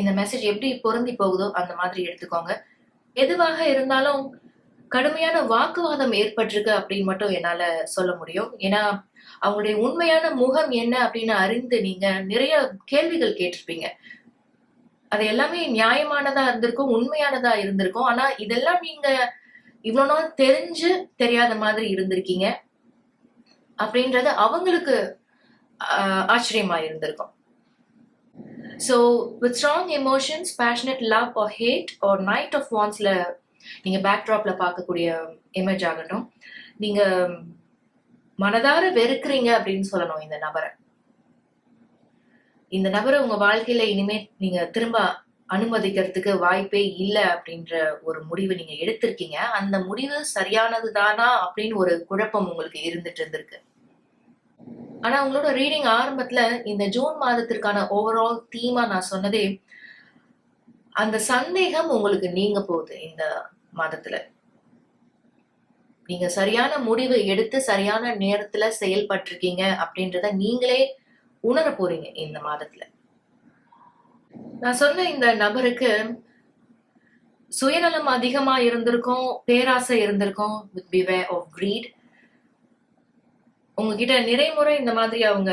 இந்த மெசேஜ் எப்படி பொருந்தி போகுதோ அந்த மாதிரி எடுத்துக்கோங்க. எதுவாக இருந்தாலும் கடுமையான வாக்குவாதம் ஏற்பட்டிருக்கு அப்படின்னு மட்டும் என்னால சொல்ல முடியும். ஏன்னா அவங்களுடைய உண்மையான முகம் என்ன அப்படின்னு அறிந்து நீங்க நிறைய கேள்விகள் கேட்டிருப்பீங்க. அது எல்லாமே நியாயமானதா இருந்திருக்கும், உண்மையானதா இருந்திருக்கும். ஆனா இதெல்லாம் நீங்க இவ்வளவு நாள் தெரிஞ்சு தெரியாத மாதிரி இருந்திருக்கீங்க அப்படின்றது அவங்களுக்கு ஆச்சரியமா இருந்திருக்கும். So with strong emotions, passionate love or hate or Knight of Wandsல நீங்க பேக்ட்ராப்ல பார்க்கக்கூடிய இமேஜ் ஆகட்டும், நீங்க மனதார வெறுக்கிறீங்க அப்படின்னு சொல்லணும் இந்த நபரை. இந்த நபரை உங்க வாழ்க்கையில இனிமே நீங்க திரும்ப அனுமதிக்கிறதுக்கு வாய்ப்பே இல்லை அப்படின்ற ஒரு முடிவு நீங்க எடுத்திருக்கீங்க. அந்த முடிவு சரியானது தானா அப்படின்னு ஒரு குழப்பம் உங்களுக்கு இருந்துட்டு இருந்திருக்கு. ஆனா உங்களோட ரீடிங் ஆரம்பத்துல இந்த ஜூன் மாதத்திற்கான ஓவரால் தீமா நான் சொன்னதே, அந்த சந்தேகம் உங்களுக்கு நீங்க போகுது. இந்த மாதத்துல நீங்க சரியான முடிவு எடுத்து சரியான நேரத்துல செயல்பட்டிருக்கீங்க அப்படின்றத நீங்களே உணர போறீங்க இந்த மாதத்துல. நான் சொன்ன இந்த நபருக்கு சுயநலம் அதிகமா இருந்திருக்கும், பேராசை இருந்திருக்கும், with beware of greed. உங்ககிட்ட நிறைமுறை இந்த மாதிரி அவங்க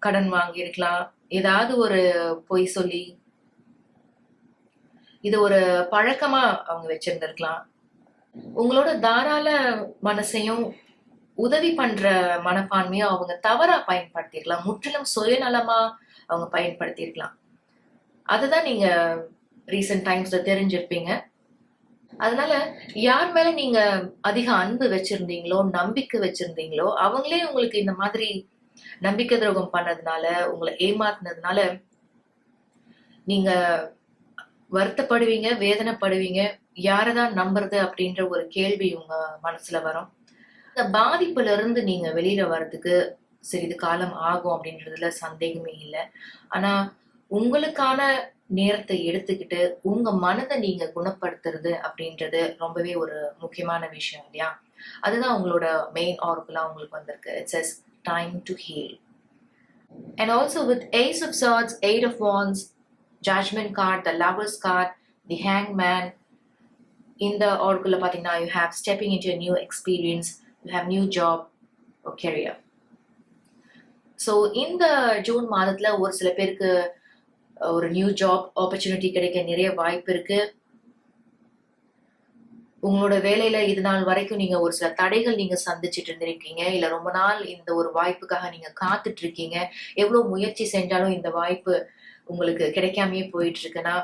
கடன் வாங்கி இருக்கலாம், ஏதாவது ஒரு பொய் சொல்லி இது ஒரு பழக்கமா அவங்க வச்சிருந்திருக்கலாம். உங்களோட தாராள மனசையும் உதவி பண்ற மனப்பான்மையும் அவங்க தவறா பயன்படுத்திருக்கலாம். முற்றிலும் சுயநலமா அவங்க பயன்படுத்தியிருக்கலாம். அதுதான் நீங்க ரீசன்ட் டைம்ஸ்ல தெரிஞ்சிருப்பீங்க. அதனால யார் மேல நீங்க அதிக அன்பு வச்சிருந்தீங்களோ, நம்பிக்கை வச்சிருந்தீங்களோ, அவங்களே உங்களுக்கு இந்த மாதிரி நம்பிக்கை துரோகம் பண்ணதுனால, உங்களை ஏமாத்தினதுனால நீங்க வருத்தப்படுவீங்க, வேதனைப்படுவீங்க. யாரதான் நம்புறது அப்படின்ற ஒரு கேள்வி உங்க மனசுல வரும். இந்த பாதிப்புல இருந்து நீங்க வெளியில வர்றதுக்கு சிறிது காலம் ஆகும் அப்படின்றதுல சந்தேகமே இல்லை. ஆனா உங்களுக்கான நேரத்தை எடுத்துக்கிட்டு உங்க மனதை நீங்க குணப்படுத்துறது அப்படின்றது ரொம்பவே ஒரு முக்கியமான விஷயம் இல்லையா? அதுதான் உங்களோட மெயின் ஆர்க்குலாம் உங்களுக்கு வந்திருக்கு. It says time to heal. And also with Ace of Swords, Eight of Wands, Judgment card, the Lovers card, the Hangman, இந்த ஆர்க்குல பாத்தீங்கன்னா you have stepping into a new experience, you have new job or career. So இந்த June மாதத்துல ஒரு சில பேருக்கு ஒரு new job opportunity கிடைக்க நிறைய வாய்ப்பு இருக்கு. உங்களோட வேலையில இது நாள் வரைக்கும் நீங்க ஒரு சில தடைகள் நீங்க சந்திச்சுட்டு இருந்திருக்கீங்க, இல்ல ரொம்ப நாள் இந்த ஒரு வாய்ப்புக்காக நீங்க காத்துட்டு இருக்கீங்க. எவ்வளவு முயற்சி செஞ்சாலும் இந்த வாய்ப்பு உங்களுக்கு கிடைக்காமயே போயிட்டு இருக்குன்னா,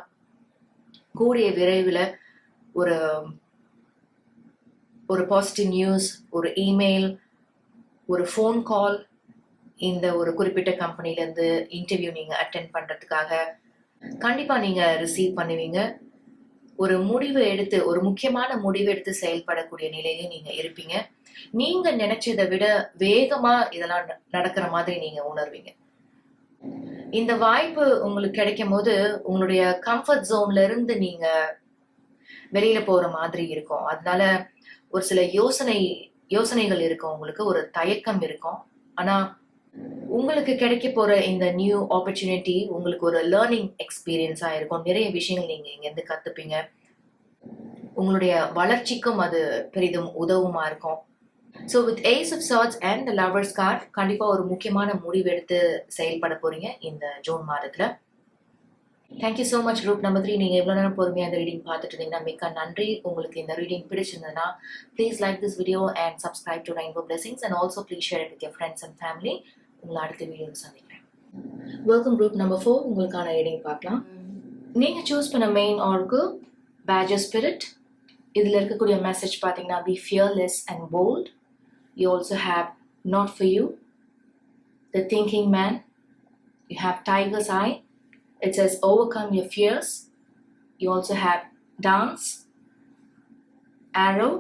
கூடிய விரைவில் ஒரு ஒரு பாசிட்டிவ் நியூஸ், ஒரு இமெயில், ஒரு ஃபோன் கால், இந்த ஒரு குறிப்பிட்ட கம்பெனில இருந்து இன்டர்வியூ நீங்க அட்டென்ட் பண்றதுக்காக கண்டிப்பா நீங்க ரிசீவ் பண்ணுவீங்க. ஒரு முடிவு எடுத்து, ஒரு முக்கியமான முடிவு எடுத்து செயல்படக்கூடிய நிலையில நீங்க இருப்பீங்க. நீங்க நினைச்சதை விட வேகமா இதெல்லாம் நடக்கிற மாதிரி நீங்க உணர்வீங்க. இந்த வாய்ப்பு உங்களுக்கு கிடைக்கும் போது உங்களுடைய கம்ஃபர்ட் ஜோன்ல இருந்து நீங்க வெளியில போற மாதிரி இருக்கும். அதனால ஒரு சில யோசனைகள் இருக்கும், உங்களுக்கு ஒரு தயக்கம் இருக்கும். ஆனா உங்களுக்கு கிடைக்க போற இந்த நியூ ஆப்பர்ச்சுனிட்டி உங்களுக்கு ஒரு லேர்னிங் எக்ஸ்பீரியன்ஸா இருக்கும். நிறைய விஷயங்கள் நீங்க இங்க இருந்து கத்துப்பீங்க. உங்களுடைய வளர்ச்சிக்கும் அது பெரிதும் உதவுமா இருக்கும். So with ace of swords and the lovers card கண்டிப்பா ஒரு முக்கியமான முடிவு எடுத்து செயல்பட போறீங்க இந்த ஜூன் மாதத்துல. Thank you so much group number 3. நீங்கள் எவ்வளோ நேரம் பொறுமையாக அந்த ரீடிங் பார்த்துட்டு இருந்தீங்கன்னா மிக்க நன்றி. உங்களுக்கு இந்த ரீடிங் பிடிச்சிருந்ததுன்னா please like this video and subscribe to rainbow blessings and also please share it with your friends and family. உங்களை அடுத்த வீடியோவில் சந்திக்கிறேன். Welcome group number 4. உங்களுக்கான ரீடிங் பார்க்கலாம். நீங்கள் சூஸ் பண்ண மெயின் ஆர்க்கு பேட்ஜர் ஸ்பிரிட். இதில் இருக்கக்கூடிய மெசேஜ் பார்த்தீங்கன்னா be fearless and bold. You also have not for you, the thinking man. You have tiger's eye. It says overcome your fears. You also have dance, arrow.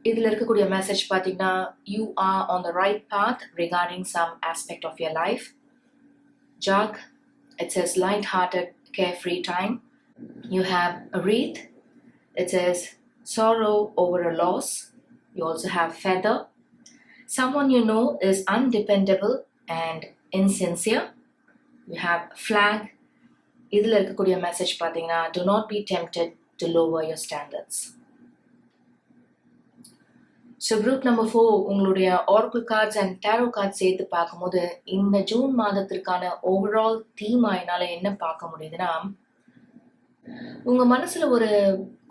இதில் இருக்கக்கூடிய message பார்த்தீங்கன்னா you are on the right path regarding some aspect of your life. Jug. It says light-hearted, carefree time. You have a wreath. It says sorrow over a loss. You also have feather. Someone you know is undependable and insincere. You have flag. இதில் இருக்கக்கூடிய message பார்த்தீங்கன்னா do not be tempted to lower your standards. So group number 4 உங்களுடைய oracle cards and tarot cards சேர்த்து பார்க்கும்போது இந்த June மாதத்திற்கான overall தீமா என்னால் என்ன பார்க்க முடியுதுன்னா, உங்க மனசுல ஒரு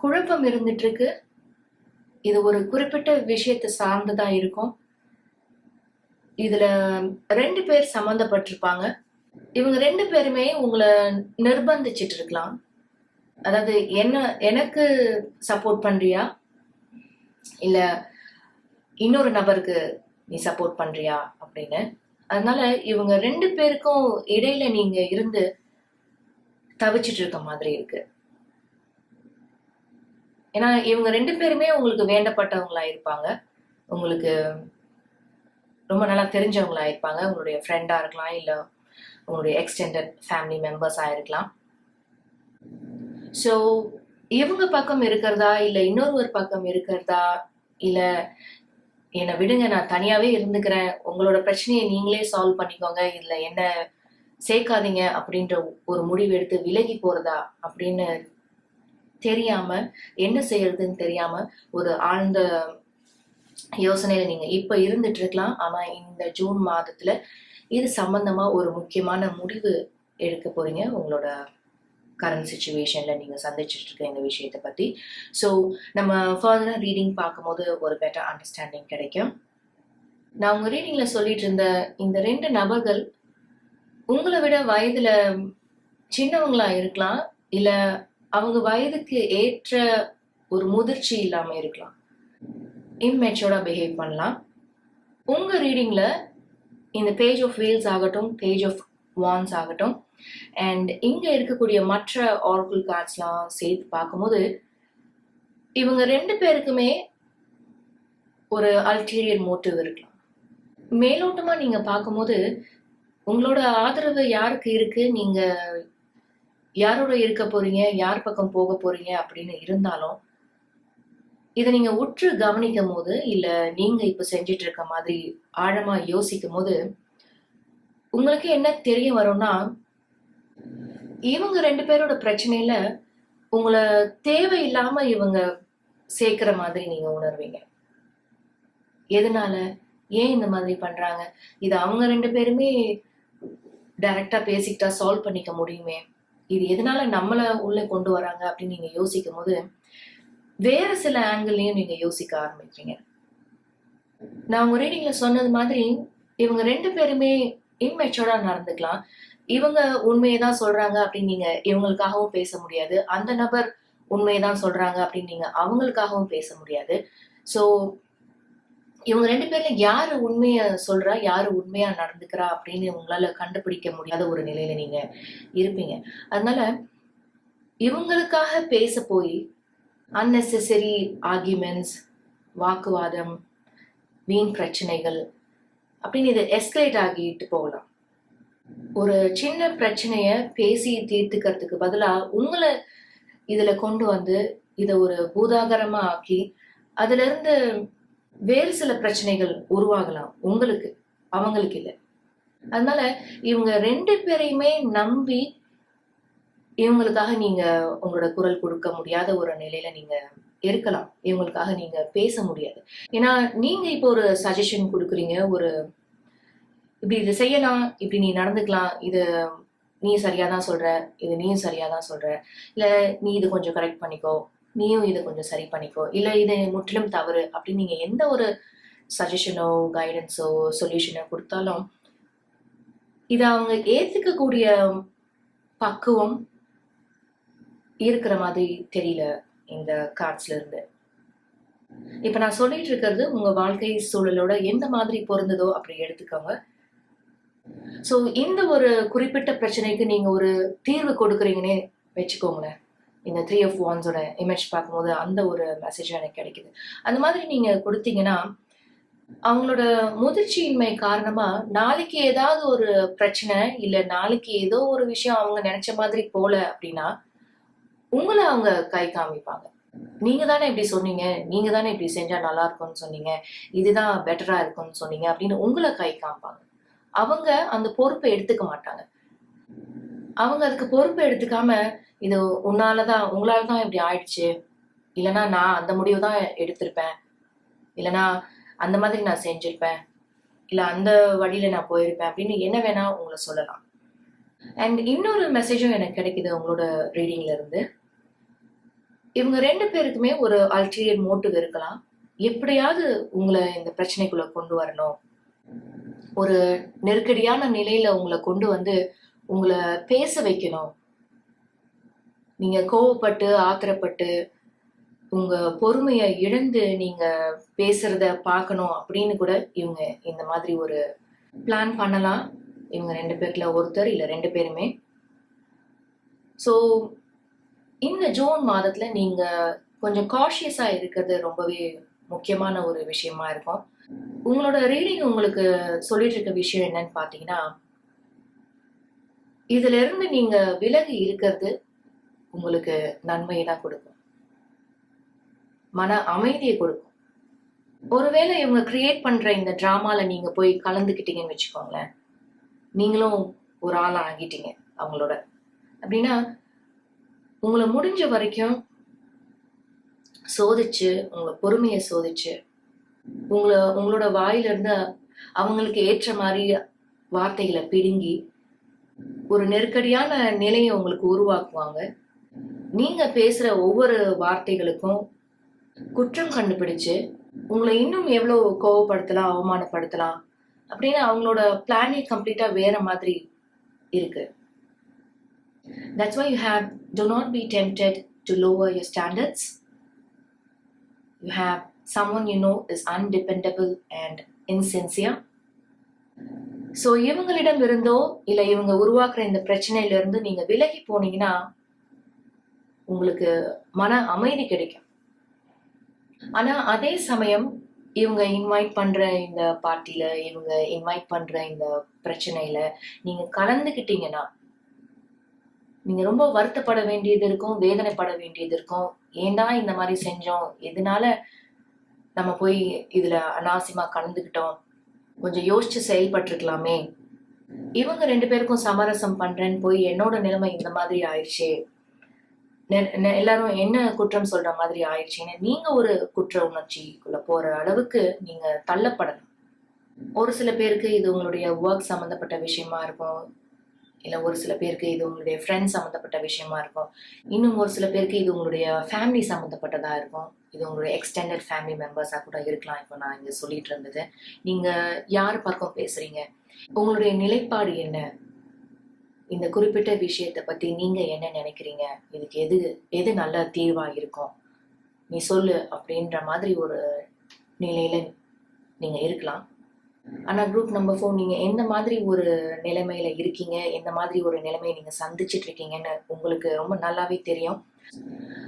குழப்பம் இருந்துட்டு இருக்கு. இது ஒரு குறிப்பிட்ட விஷயத்தை சார்ந்ததா இருக்கும். இதுல 2 பேர் சம்மந்தப்பட்டிருப்பாங்க. இவங்க 2 பேருமே உங்களை நிர்பந்திச்சிட்டு இருக்கலாம். அதாவது எனக்கு சப்போர்ட் பண்றியா, இல்ல இன்னொரு நபருக்கு நீ சப்போர்ட் பண்றியா அப்படின்னு. அதனால இவங்க 2 பேருக்கும் இடையில நீங்க இருந்து தவிச்சிட்டு இருக்க மாதிரி இருக்கு. ஏன்னா இவங்க 2 பேருமே உங்களுக்கு வேண்டப்பட்டவங்களா இருப்பாங்க. உங்களுக்கு ரொம்ப நல்லா தெரிஞ்சவங்களா இருப்பாங்க. உங்களுடைய ஃப்ரெண்டா இருக்கலாம், இல்ல உங்களுடைய எக்ஸ்டெண்டட் ஃபேமிலி மெம்பர்ஸா இருக்கலாம். ஸோ இவங்க பக்கம் இருக்கிறதா, இல்ல இன்னொருவர் பக்கம் இருக்கிறதா, இல்ல என்னை விடுங்க நான் தனியாவே இருந்துக்கிறேன், உங்களோட பிரச்சனையை நீங்களே சால்வ் பண்ணிக்கோங்க, இல்ல என்ன சேர்க்காதீங்க அப்படின்ற ஒரு முடிவு எடுத்து விலகி போறதா அப்படின்னு தெரியாம, என்ன செய்யறதுன்னு தெரியாம ஒரு ஆழ்ந்த யோசனையில நீங்க இப்ப இருந்துட்டு இருக்கலாம். ஆனா இந்த ஜூன் மாதத்துல இது சம்பந்தமா ஒரு முக்கியமான முடிவு எடுக்க போறீங்க உங்களோட கரண்ட் சுச்சுவேஷன்ல நீங்க சந்திச்சுட்டு இருக்க இந்த விஷயத்தை பத்தி. ஸோ நம்ம ஃபர்தரா ரீடிங் பார்க்கும்போது ஒரு பெட்டர் அண்டர்ஸ்டாண்டிங் கிடைக்கும். நான் உங்க ரீடிங்ல சொல்லிட்டு இருந்த இந்த 2 நபர்கள் உங்களை விட வயதுல சின்னவங்களா இருக்கலாம், இல்ல அவங்க வயதுக்கு ஏற்ற ஒரு முதிர்ச்சி இல்லாம இருக்கலாம், இம்மெச்சூர்டா பிஹேவ் பண்ணலாம். உங்க ரீடிங்ல இந்த பேஜ் ஆஃப் வீல்ஸ் ஆகட்டும், பேஜ் ஆஃப் வான்ஸ் ஆகட்டும், அண்ட் இங்க இருக்கக்கூடிய மற்ற ஆரக்கிள் கார்ட்ஸ்லாம் சேர்த்து பார்க்கும்போது இவங்க 2 பேருக்குமே ஒரு அல்டீரியர் மோட்டிவ் இருக்கலாம். மேலோட்டமா நீங்க பார்க்கும்போது உங்களோட ஆதரவு யாருக்கு இருக்கு, நீங்க யாரோட இருக்க போறீங்க, யார் பக்கம் போக போறீங்க அப்படின்னு இருந்தாலும் இதை நீங்க உற்று கவனிக்கும் போது, இல்ல நீங்க இப்ப செஞ்சிட்டு இருக்க மாதிரி ஆழமா யோசிக்கும் போது உங்களுக்கு என்ன தெரிய வரும்னா, இவங்க 2 பேரோட பிரச்சனையில உங்களை தேவையில்லாம இவங்க சேர்க்கிற மாதிரி நீங்க உணர்வீங்க. எதனால, ஏன் இந்த மாதிரி பண்றாங்க, இது அவங்க 2 பேருமே டைரக்டா பேசிக்கிட்டா சால்வ் பண்ணிக்க முடியுமே, இது எதனால நம்மள உள்ள கொண்டு வராங்க அப்படின்னு நீங்க யோசிக்கும் போது வேற சில ஆங்கிள்லயும் நீங்க யோசிக்க ஆரம்பிக்கிறீங்க. நான் உங்க ரீடிங்ல சொன்னது மாதிரி இவங்க 2 பேருமே இம்மெச்சூர்டா நடந்துக்கலாம். இவங்க உண்மையைதான் சொல்றாங்க அப்படின்னு நீங்க இவங்களுக்காகவும் பேச முடியாது. அந்த நபர் உண்மையைதான் சொல்றாங்க அப்படின்னு நீங்க அவங்களுக்காகவும் பேச முடியாது. ஸோ இவங்க 2 பேர்ல யாரு உண்மைய சொல்றா, யாரு உண்மையா நடந்துக்கிறா அப்படின்னு உங்களால கண்டுபிடிக்க முடியாத ஒரு நிலையில நீங்க இருப்பீங்க. அதனால இவங்களுக்காக பேச போய் unnecessary ஆர்கியூமெண்ட்ஸ், வாக்குவாதம், வீண் பிரச்சனைகள் அப்படின்னு இது எஸ்கலேட் ஆகிட்டு போகலாம். ஒரு சின்ன பிரச்சனைய பேசி தீர்த்துக்கிறதுக்கு பதிலா உங்களை இதுல கொண்டு வந்து இத ஒரு பூதாகரமா ஆக்கி அதுல இருந்து வேறு சில பிரச்சனைகள் உருவாகலாம் உங்களுக்கு, அவங்களுக்கு இல்லை. அதனால இவங்க 2 பேரையுமே நம்பி இவங்களுக்காக நீங்க உங்களோட குரல் கொடுக்க முடியாத ஒரு நிலையில நீங்க இருக்கலாம். இவங்களுக்காக நீங்க பேச முடியாது. ஏன்னா நீங்க இப்போ ஒரு சஜஷன் கொடுக்குறீங்க, ஒரு இப்படி இது செய்யலாம், இப்படி நீ நடந்துக்கலாம், இது நீ சரியாதான் சொல்ற, இது நீயும் சரியாதான் சொல்ற, இல்ல நீ இது கொஞ்சம் கரெக்ட் பண்ணிக்கோ, நீயும் இதை கொஞ்சம் சரி பண்ணிக்கோ, இல்ல இது முற்றிலும் தவறு அப்படின்னு நீங்க எந்த ஒரு சஜஷனோ கைடன்ஸோ சொல்யூஷனோ கொடுத்தாலும் இதை அவங்க ஏத்துக்கக்கூடிய பக்குவம் இருக்கிற மாதிரி தெரியல இந்த கார்ட்ஸ்ல இருந்து. இப்ப நான் சொல்லிட்டு இருக்கிறது உங்க வாழ்க்கை சூழலோட எந்த மாதிரி பொருந்ததோ அப்படி எடுத்துக்கோங்க. சோ இந்த ஒரு குறிப்பிட்ட பிரச்சனைக்கு நீங்க ஒரு தீர்வு கொடுக்குறீங்கன்னே வச்சுக்கோங்களேன். இந்த 3 of Wandsஓட இமேஜ் பார்க்கும்போது அந்த ஒரு மெசேஜ் எனக்கு கிடைக்குது. அந்த மாதிரி நீங்க கொடுத்தீங்கன்னா அவங்களோட முதிர்ச்சியின்மை காரணமா நாளைக்கு ஏதாவது ஒரு பிரச்சனை, இல்ல நாளைக்கு ஏதோ ஒரு விஷயம் அவங்க நினைச்ச மாதிரி போல அப்படின்னா உங்களை அவங்க கை காமிப்பாங்க. நீங்க தானே இப்படி சொன்னீங்க, நீங்க தானே இப்படி செஞ்சா நல்லா இருக்கும்னு சொன்னீங்க, இதுதான் பெட்டரா இருக்கும்னு சொன்னீங்க அப்படின்னு உங்களை கை காமிப்பாங்க. அவங்க அந்த பொறுப்பை எடுத்துக்க மாட்டாங்க. அவங்க அதுக்கு பொறுப்பை எடுத்துக்காம இது உங்களாலதான் இப்படி ஆயிடுச்சு, இல்லைன்னா நான் அந்த முடிவு தான் எடுத்திருப்பேன், இல்லைன்னா அந்த மாதிரி நான் செஞ்சிருப்பேன், இல்ல அந்த வழியில நான் போயிருப்பேன் அப்படின்னு என்ன வேணா உங்களை சொல்லலாம். அண்ட் இன்னொரு மெசேஜும் எனக்கு கிடைக்குது உங்களோட ரீடிங்ல இருந்து. இவங்க 2 பேருக்குமே ஒரு அல்டீரியர் மோட்டிவ் இருக்கலாம். எப்படியாவது உங்களை இந்த பிரச்சனைக்குள்ள கொண்டு வரணும், ஒரு நெருக்கடியான நிலையில உங்களை கொண்டு வந்து உங்களை பேச வைக்கணும். நீங்க கோவப்பட்டு ஆத்திரப்பட்டு உங்க பொறுமையை இழந்து நீங்க பேசுறத பார்க்கணும் அப்படின்னு கூட இவங்க இந்த மாதிரி ஒரு பிளான் பண்ணலாம். இவங்க 2 பேர்ல ஒருத்தர் இல்ல 2 பேருமே. ஸோ இந்த ஜூன் மாதத்துல நீங்க கொஞ்சம் காஷியஸா இருக்கிறது ரொம்பவே முக்கியமான ஒரு விஷயமா இருக்கும். உங்களோட ரீடிங் உங்களுக்கு சொல்லிட்டு இருக்க விஷயம் என்னன்னு பாத்தீங்கன்னா, இதுல இருந்து நீங்க விலகி இருக்கிறது உங்களுக்கு நன்மையை தான் கொடுக்கும், மன அமைதியை கொடுக்கும். ஒருவேளை இவங்க கிரியேட் பண்ற இந்த டிராமால நீங்க போய் கலந்துக்கிட்டீங்கன்னு வச்சுக்கோங்களேன், நீங்களும் ஒரு ஆளா ஆகிட்டீங்க அவங்களோட. அப்படின்னா உங்களை முடிஞ்ச வரைக்கும் சோதிச்சு, உங்க பொறுமையை சோதிச்சு, உங்களோட வாயில இருந்து அவங்களுக்கு ஏற்ற மாதிரி வார்த்தைகளை பிடுங்கி ஒரு நெருக்கடியான நிலையை உங்களுக்கு உருவாக்குவாங்க. நீங்க பேசுற ஒவ்வொரு வார்த்தைகளுக்கும் குற்றம் கண்டுபிடிச்சு உங்களை இன்னும் எவ்வளவு கோவப்படுத்தலாம், அவமானப்படுத்தலாம் அப்படின்னு அவங்களோட பிளானே கம்ப்ளீட்டா வேற மாதிரி இருக்கு. That's why you have, do not be tempted to lower your standards. You have someone you know is undependable and insincere. So இவங்களிடம் இருந்தோ இல்ல இவங்க உருவாக்குற இந்த பிரச்சனையில இருந்து நீங்க விலகி போனீங்கன்னா உங்களுக்கு மன அமைதி கிடைக்கும். ஆனா அதே சமயம் இவங்க இன்வைட் பண்ற இந்த பார்ட்டில, இவங்க இன்வைட் பண்ற இந்த பிரச்சனையில நீங்க கலந்துக்கிட்டீங்கன்னா நீங்க ரொம்ப வருத்தப்பட வேண்டியது இருக்கும், வேதனைப்பட வேண்டியது இருக்கும். ஏன்டா இந்த மாதிரி செஞ்சோம், எதனால நம்ம போய் இதுல அனாவசியமா கலந்துக்கிட்டோம், கொஞ்சம் யோசிச்சு செயல்பட்டிருக்கலாமே, இவங்க 2 பேருக்கும் சமரசம் பண்றேன்னு போய் என்னோட நிலைமை இந்த மாதிரி ஆயிடுச்சே, எல்லாரும் என்ன குற்றம் சொல்ற மாதிரி ஆயிடுச்சுன்னு நீங்க ஒரு குற்ற உணர்ச்சிக்குள்ள போற அளவுக்கு நீங்க தள்ளப்படணும். ஒரு சில பேருக்கு இது உங்களுடைய ஒர்க் சம்பந்தப்பட்ட விஷயமா இருக்கும், இல்ல ஒரு சில பேருக்கு இது உங்களுடைய ஃப்ரெண்ட்ஸ் சம்மந்தப்பட்ட விஷயமா இருக்கும், இன்னும் ஒரு சில பேருக்கு இது உங்களுடைய ஃபேமிலி சம்மந்தப்பட்டதா இருக்கும், இது உங்களுடைய எக்ஸ்டெண்டட் ஃபேமிலி மெம்பர்ஸா கூட இருக்கலாம். இப்போ நான் இங்க சொல்லிட்டு இருந்தது, நீங்க யார் பக்கம் பேசுறீங்க, உங்களுடைய நிலைப்பாடு என்ன, இந்த குறிப்பிட்ட விஷயத்தை பத்தி நீங்க என்ன நினைக்கிறீங்க, இதுக்கு எது நல்ல தீர்வா இருக்கும், நீ சொல்லு அப்படின்ற மாதிரி ஒரு நிலையில நீங்க இருக்கலாம். ஆனா குரூப் நம்பர் 4 நீங்க எந்த மாதிரி ஒரு நிலைமையில இருக்கீங்க, எந்த மாதிரி ஒரு நிலைமையை நீங்க சந்திச்சிட்டு இருக்கீங்கன்னு உங்களுக்கு ரொம்ப நல்லாவே தெரியும்.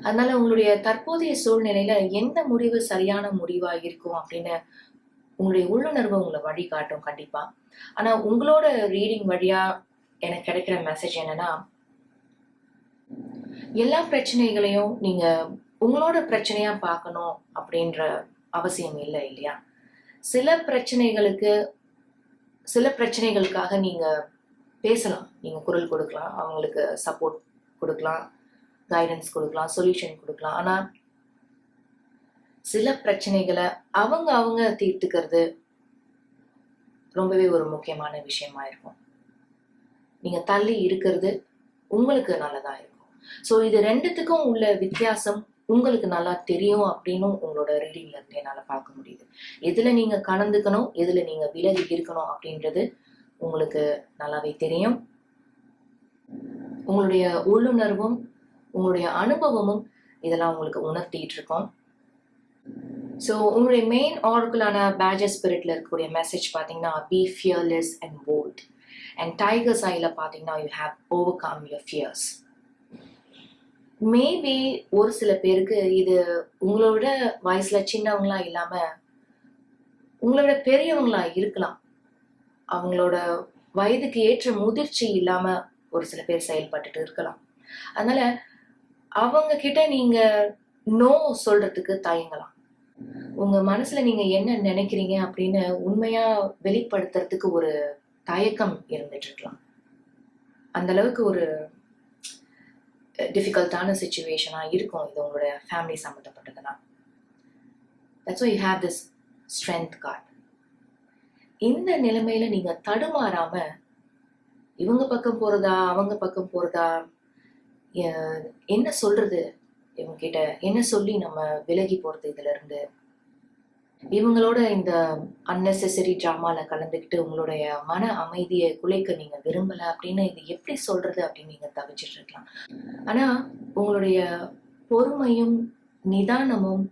அதனால உங்களுடைய தற்போதைய சூழ்நிலையில எந்த முடிவு சரியான முடிவா இருக்கும் அப்படின்னு உங்களுடைய உள்ளுணர்வு உங்களை வழிகாட்டும் கண்டிப்பா. ஆனா உங்களோட ரீடிங் வழியா எனக்கு கிடைக்கிற மெசேஜ் என்னன்னா, எல்லா பிரச்சனைகளையும் நீங்க உங்களோட பிரச்சனையா பார்க்கணும் அப்படின்ற அவசியம் இல்லை இல்லையா. சில பிரச்சனைகளுக்காக நீங்க பேசலாம், நீங்க குரல் கொடுக்கலாம், அவங்களுக்கு சப்போர்ட் கொடுக்கலாம், கைடன்ஸ் கொடுக்கலாம், சொல்யூஷன் கொடுக்கலாம். ஆனா சில பிரச்சனைகளை அவங்க தீர்த்துக்கிறது ரொம்பவே ஒரு முக்கியமான விஷயமா இருக்கும். நீங்க தள்ளி இருக்கிறது உங்களுக்கு நல்லதா இருக்கும். ஸோ இது ரெண்டுத்துக்கும் உள்ள வித்தியாசம் உங்களுக்கு நல்லா தெரியும் அப்படின்னு உங்களோட ரீடிங்ல இருந்து என்னால பார்க்க முடியுது. எதுல நீங்க கலந்துக்கணும், எதுல நீங்க விலகி இருக்கணும் அப்படின்றது உங்களுக்கு நல்லாவே தெரியும். உங்களுடைய உள்ளுணர்வும் உங்களுடைய அனுபவமும் இதெல்லாம் உங்களுக்கு உணர்த்திட்டு இருக்கோம். ஸோ உங்களுடைய மெயின் ஆர்க்குலான பேஜர் ஸ்பிரிட்ல இருக்கக்கூடிய மெசேஜ் பார்த்தீங்கன்னா, be fearless and bold. And tigers ஐல பார்த்தீங்கன்னா, you have overcome your fears. Maybe ஒரு சில பேருக்கு இது உங்களோட வயசுல சின்னவங்களா இல்லாம உங்களோட பெரியவங்களா இருக்கலாம். அவங்களோட வயதுக்கு ஏற்ற முதிர்ச்சி இல்லாம ஒரு சில பேர் செயல்பட்டுட்டு இருக்கலாம். அதனால அவங்க கிட்ட நீங்க நோ சொல்றதுக்கு தயங்கலாம். உங்க மனசுல நீங்க என்ன நினைக்கிறீங்க அப்படின்னு உண்மையா வெளிப்படுத்துறதுக்கு ஒரு தயக்கம் இருந்துட்டு இருக்கலாம். அந்த அளவுக்கு ஒரு டிஃபிகல்ட்டான சிச்சுவேஷனா இருக்கும் இது உங்களுடைய ஃபேமிலி சம்மந்தப்பட்டதுன்னா. That's why you have this strength card. இந்த நிலைமையில நீங்க தடுமாறாம இவங்க பக்கம் போறதா அவங்க பக்கம் போறதா, என்ன சொல்றது, இவங்க கிட்ட என்ன சொல்லி நம்ம விலகி போறது, இதுல இருந்து இவங்களோட இந்த அன்னெசரி ட்ராமால கலந்துக்கிட்டு உங்களுடைய மன அமைதியை குலைக்க நீங்க விரும்பல அப்படின்னு இது எப்படி சொல்றது அப்படின்னு நீங்க தவிச்சிட்டு இருக்கலாம். ஆனா உங்களுடைய பொறுமையும் நிதானமும்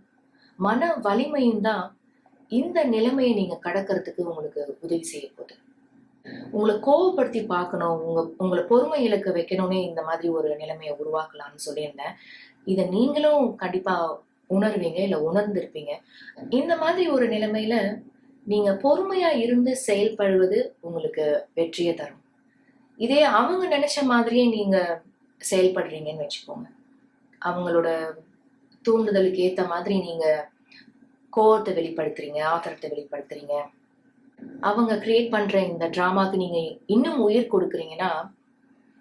மன வலிமையும் தான் இந்த நிலைமையை நீங்க கடக்கிறதுக்கு உங்களுக்கு உதவி செய்ய போகுது. உங்களை கோவப்படுத்தி பார்க்கணும், உங்களை பொறுமை இழக்க வைக்கணும்னே இந்த மாதிரி ஒரு நிலைமையை உருவாக்கலாம்னு சொல்லியிருந்தேன். இதை நீங்களும் கண்டிப்பா உணர்வீங்க, இல்ல உணர்ந்திருப்பீங்க. இந்த மாதிரி ஒரு நிலைமையில நீங்க பொறுமையா இருந்து செயல்படுவது உங்களுக்கு வெற்றியை தரும். இதே அவங்க நினைச்ச மாதிரியே நீங்க செயல்படுறீங்கன்னு வச்சுக்கோங்க, அவங்களோட தூண்டுதலுக்கு ஏத்த மாதிரி நீங்க கோவத்தை வெளிப்படுத்துறீங்க, ஆத்திரத்தை வெளிப்படுத்துறீங்க, அவங்க கிரியேட் பண்ற இந்த டிராமாக்கு நீங்க இன்னும் உயிர் கொடுக்குறீங்கன்னா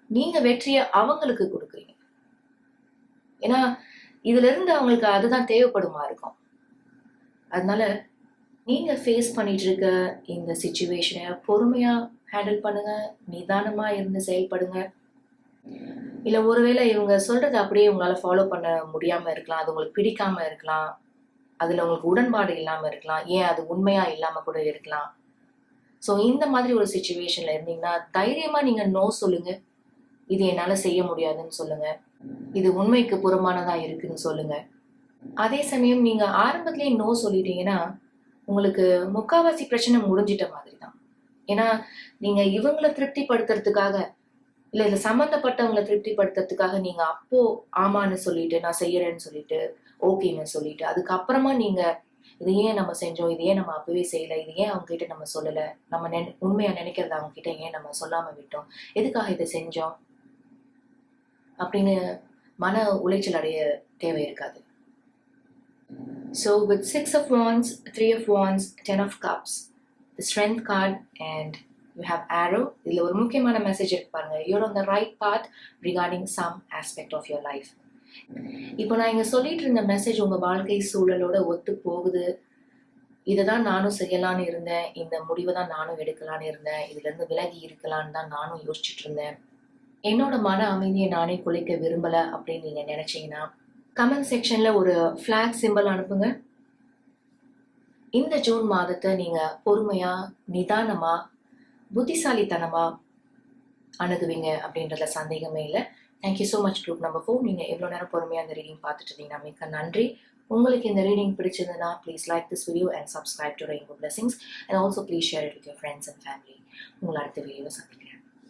நீங்க வெற்றியை அவங்களுக்கு கொடுக்குறீங்க. ஏன்னா இதுல இருந்து அவங்களுக்கு அதுதான் தேவைப்படுமா இருக்கும். அதனால நீங்க ஃபேஸ் பண்ணிட்டு இருக்க இந்த சிச்சுவேஷனை பொறுமையா ஹேண்டில் பண்ணுங்க, நிதானமா இருந்து செயல்படுங்க. இல்ல ஒருவேளை இவங்க சொல்றதை அப்படியே உங்களால ஃபாலோ பண்ண முடியாம இருக்கலாம், அது உங்களுக்கு பிடிக்காம இருக்கலாம், அதுல உங்களுக்கு உடன்பாடு இல்லாம இருக்கலாம், ஏன் அது உண்மையா இல்லாம கூட இருக்கலாம். ஸோ இந்த மாதிரி ஒரு சிச்சுவேஷன்ல இருந்தீங்கன்னா தைரியமா நீங்க நோ சொல்லுங்க. இது என்னால செய்ய முடியாதுன்னு சொல்லுங்க, இது உண்மைக்கு புறமானதா இருக்குன்னு சொல்லுங்க. அதே சமயம் நீங்க ஆரம்பத்திலேயே நோ சொல்லிட்டீங்கன்னா உங்களுக்கு முக்காவாசி பிரச்சனை முடிஞ்சிட்ட மாதிரி தான். ஏன்னா நீங்க இவங்களை திருப்திப்படுத்துறதுக்காக, இல்ல இதுல சம்பந்தப்பட்டவங்களை திருப்திப்படுத்துறதுக்காக நீங்க அப்போ ஆமான்னு சொல்லிட்டு, நான் செய்யறேன்னு சொல்லிட்டு, ஓகேன்னு சொல்லிட்டு, அதுக்கப்புறமா நீங்க இது ஏன் நம்ம செஞ்சோம், இது ஏன் நம்ம அப்பவே செய்யல, இது ஏன் அவங்க கிட்ட நம்ம சொல்லல, நம்ம உண்மையா நினைக்கிறத அவங்க கிட்ட ஏன் நம்ம சொல்லாம விட்டோம், எதுக்காக இதை செஞ்சோம் அப்படின்னு மன உளைச்சல் அடைய தேவை இருக்காது. So with 6 of Wands, 3 of Wands, 10 of Cups, the Strength card and you have Arrow. இதுல ஒரு முக்கியமான மெசேஜ் இருக்கு பாருங்க. You're on the right path regarding some aspect of your life. இப்போ நான் இங்க சொல்லிட்டு இருந்த மெசேஜ் உங்க வாழ்க்கை சூழலோட ஒத்து போகுது. இதைதான் நானும் செய்யலான்னு இருந்தேன், இந்த முடிவை தான் நானும் எடுக்கலான்னு இருந்தேன், இதுல இருந்து விலகி இருக்கலான்னு தான் நானும் யோசிச்சுட்டு இருந்தேன், என்னோட மன அமைதியை நானே குலைக்க விரும்பல அப்படின்னு நீங்க நினைச்சீங்கன்னா கமெண்ட் செக்ஷன்ல ஒரு ஃபிளாக் சிம்பிள் அனுப்புங்க. இந்த ஜூன் மாதத்தை நீங்க பொறுமையா, நிதானமா, புத்திசாலித்தனமா அணுகுவீங்க அப்படின்றதுல சந்தேகமே இல்லை. Thank you so much group number 4. நீங்க எவ்வளோ நேரம் பொறுமையா இந்த ரீடிங் பார்த்துட்டு இருந்தீங்கன்னா மிக்க நன்றி. உங்களுக்கு இந்த ரீடிங் பிடிச்சிருந்ததுன்னா please like this video and subscribe to rainbow blessings and also please share it with your friends and family. உங்களை அடுத்த வீடியோவை சந்திக்கிறேன்.